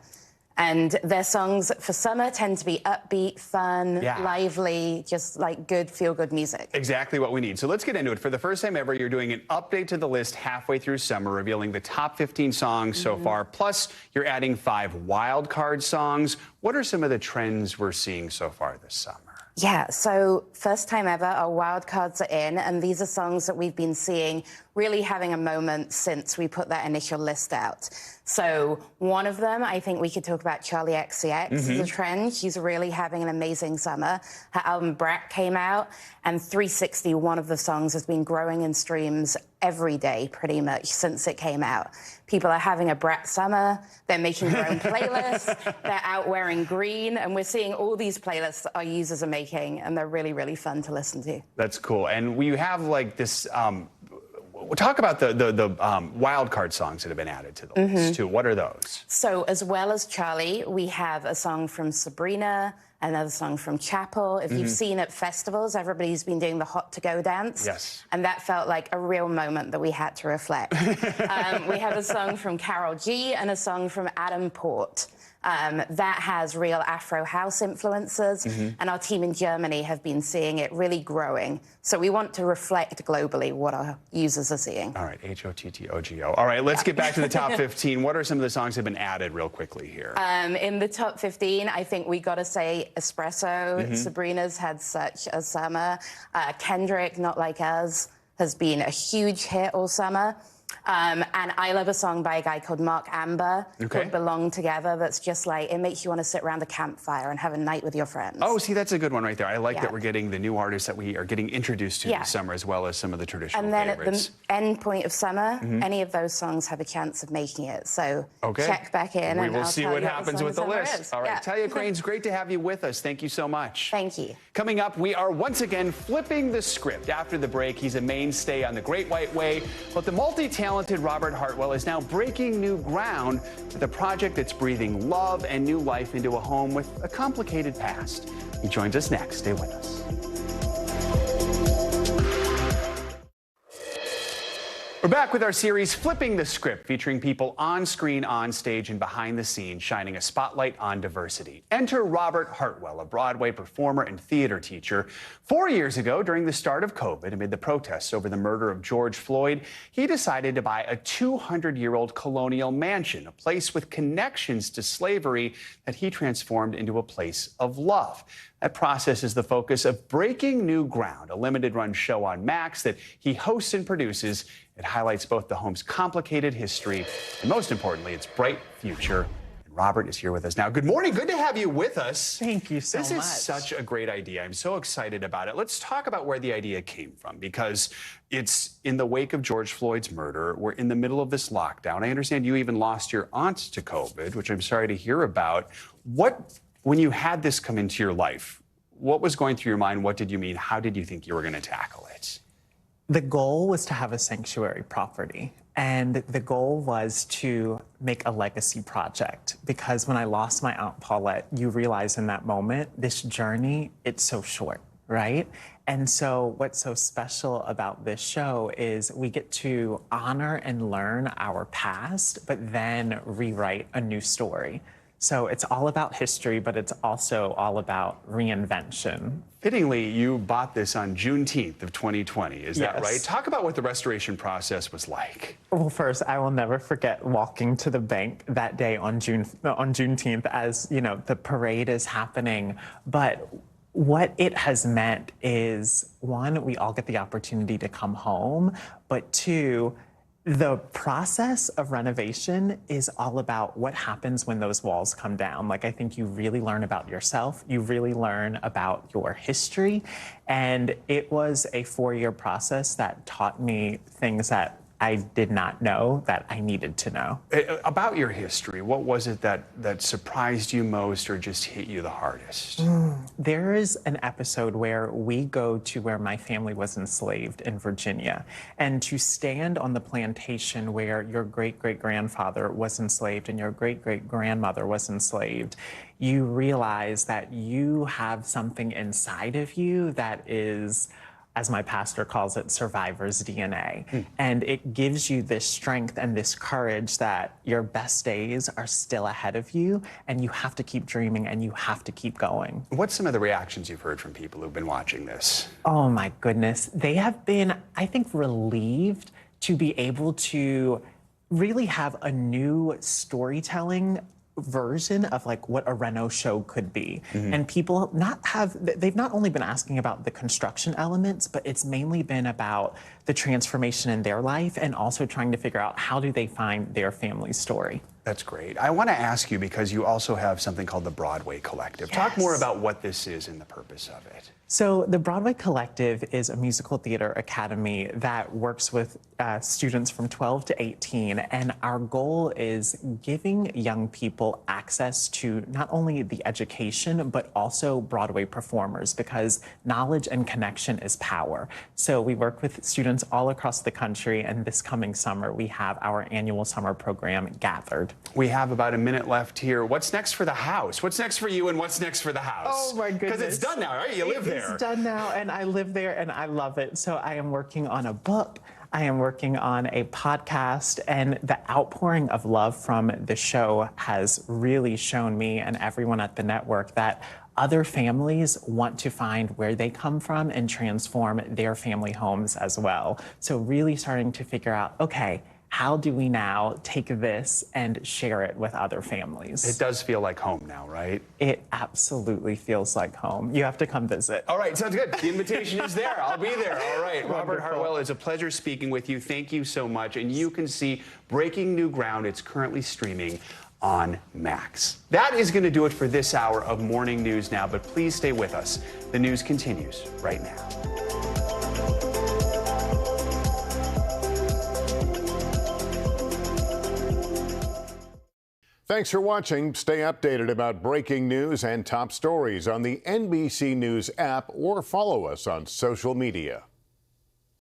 And their songs for summer tend to be upbeat, fun, lively, just like good, feel-good music. Exactly what we need. So let's get into it. For the first time ever, you're doing an update to the list halfway through summer, revealing the top 15 songs so far. Plus, you're adding 5 wild card songs. What are some of the trends we're seeing so far this summer? Yeah, so first time ever, our wild cards are in, and these are songs that we've been seeing really having a moment since we put that initial list out. So one of them, I think we could talk about Charlie XCX as a trend. She's really having an amazing summer. Her album Brat came out, and 360, one of the songs, has been growing in streams every day pretty much since it came out. People are having a Brat summer. They're making their own playlists. They're out wearing green, and we're seeing all these playlists that our users are making, and they're really, really fun to listen to. That's cool. And we have like this... We'll talk about the wild card songs that have been added to the list, too. What are those? So as well as Charlie, we have a song from Sabrina, another song from Chapel. If you've seen at festivals, everybody's been doing the Hot to Go dance. Yes. And that felt like a real moment that we had to reflect. We have a song from Karol G and a song from Adam Port. That has real Afro house influences, and our team in Germany have been seeing it really growing. So we want to reflect globally what our users are seeing. All right, H-O-T-T-O-G-O. All right, let's get back to the top 15. What are some of the songs that have been added real quickly here? In the top 15, I think we got to say Espresso. Sabrina's had such a summer. Kendrick, Not Like Us, has been a huge hit all summer. And I love a song by a guy called Mark Amber called Belong Together that's just like, it makes you want to sit around the campfire and have a night with your friends. Oh, see, that's a good one right there. I like that we're getting the new artists that we are getting introduced to this summer, as well as some of the traditional favorites. At the end point of summer, any of those songs have a chance of making it. So check back in we and will I'll see tell what you happens with the list. All right, Talia Cranes, great to have you with us. Thank you so much. Thank you. Coming up, we are once again flipping the script. After the break, he's a mainstay on The Great White Way, but the multi-talented Robert Hartwell is now breaking new ground with a project that's breathing love and new life into a home with a complicated past. He joins us next. Stay with us. We're back with our series, Flipping the Script, featuring people on screen, on stage, and behind the scenes, shining a spotlight on diversity. Enter Robert Hartwell, a Broadway performer and theater teacher. 4 years ago, during the start of COVID, amid the protests over the murder of George Floyd, he decided to buy a 200-year-old colonial mansion, a place with connections to slavery that he transformed into a place of love. That process is the focus of Breaking New Ground, a limited-run show on Max that he hosts and produces. It highlights both the home's complicated history and, most importantly, its bright future. And Robert is here with us now. Good morning. Good to have you with us. Thank you so much. This is such a great idea. I'm so excited about it. Let's talk about where the idea came from, because it's in the wake of George Floyd's murder. We're in the middle of this lockdown. I understand you even lost your aunt to COVID, which I'm sorry to hear about. When you had this come into your life, what was going through your mind? What did you mean? How did you think you were going to tackle it? The goal was to have a sanctuary property, and the goal was to make a legacy project, because when I lost my Aunt Paulette, you realize in that moment, this journey, it's so short, right? And so what's so special about this show is we get to honor and learn our past, but then rewrite a new story. So it's all about history, but it's also all about reinvention. Fittingly, you bought this on Juneteenth of 2020, is that Yes. right? Talk about what the restoration process was like. Well, first, I will never forget walking to the bank that day on Juneteenth as, you know, the parade is happening. But What it has meant is, one, we all get the opportunity to come home, but two, the process of renovation is all about what happens when those walls come down. Like, I think you really learn about yourself, you really learn about your history, and it was a 4-year process that taught me things that I did not know that I needed to know. About your history, what was it that surprised you most or just hit you the hardest? There is an episode where we go to where my family was enslaved in Virginia, and to stand on the plantation where your great-great-grandfather was enslaved and your great-great-grandmother was enslaved, you realize that you have something inside of you that is, as my pastor calls it, survivor's DNA. And it gives you this strength and this courage that your best days are still ahead of you, and you have to keep dreaming and you have to keep going. What's some of the reactions you've heard from people who've been watching this? Oh my goodness. They have been, I think, relieved to be able to really have a new storytelling version of like what a reno show could be. And people they've not only been asking about the construction elements, but it's mainly been about the transformation in their life and also trying to figure out how do they find their family's story. That's great. I want to ask you, because you also have something called the Broadway Collective. Yes. Talk more about what this is and the purpose of it. So the Broadway Collective is a musical theater academy that works with students from 12 to 18. And our goal is giving young people access to not only the education, but also Broadway performers, because knowledge and connection is power. So we work with students all across the country. And this coming summer, we have our annual summer program, Gathered. We have about a minute left here. What's next for the house? What's next for you and what's next for the house? Oh my goodness. Because it's done now, right? You live there. It's done now, and I live there, and I love it. So I am working on a book. I am working on a podcast, and the outpouring of love from the show has really shown me and everyone at the network that other families want to find where they come from and transform their family homes as well. So really starting to figure out, okay, how do we now take this and share it with other families? It does feel like home now, right? It absolutely feels like home. You have to come visit. All right, sounds good. The invitation is there. I'll be there. All right, Robert Wonderful. Hartwell, it's a pleasure speaking with you. Thank you so much. And you can see Breaking New Ground. It's currently streaming on Max. That is going to do it for this hour of Morning News Now, but please stay with us. The news continues right now. Thanks for watching. Stay updated about breaking news and top stories on the NBC News app or follow us on social media.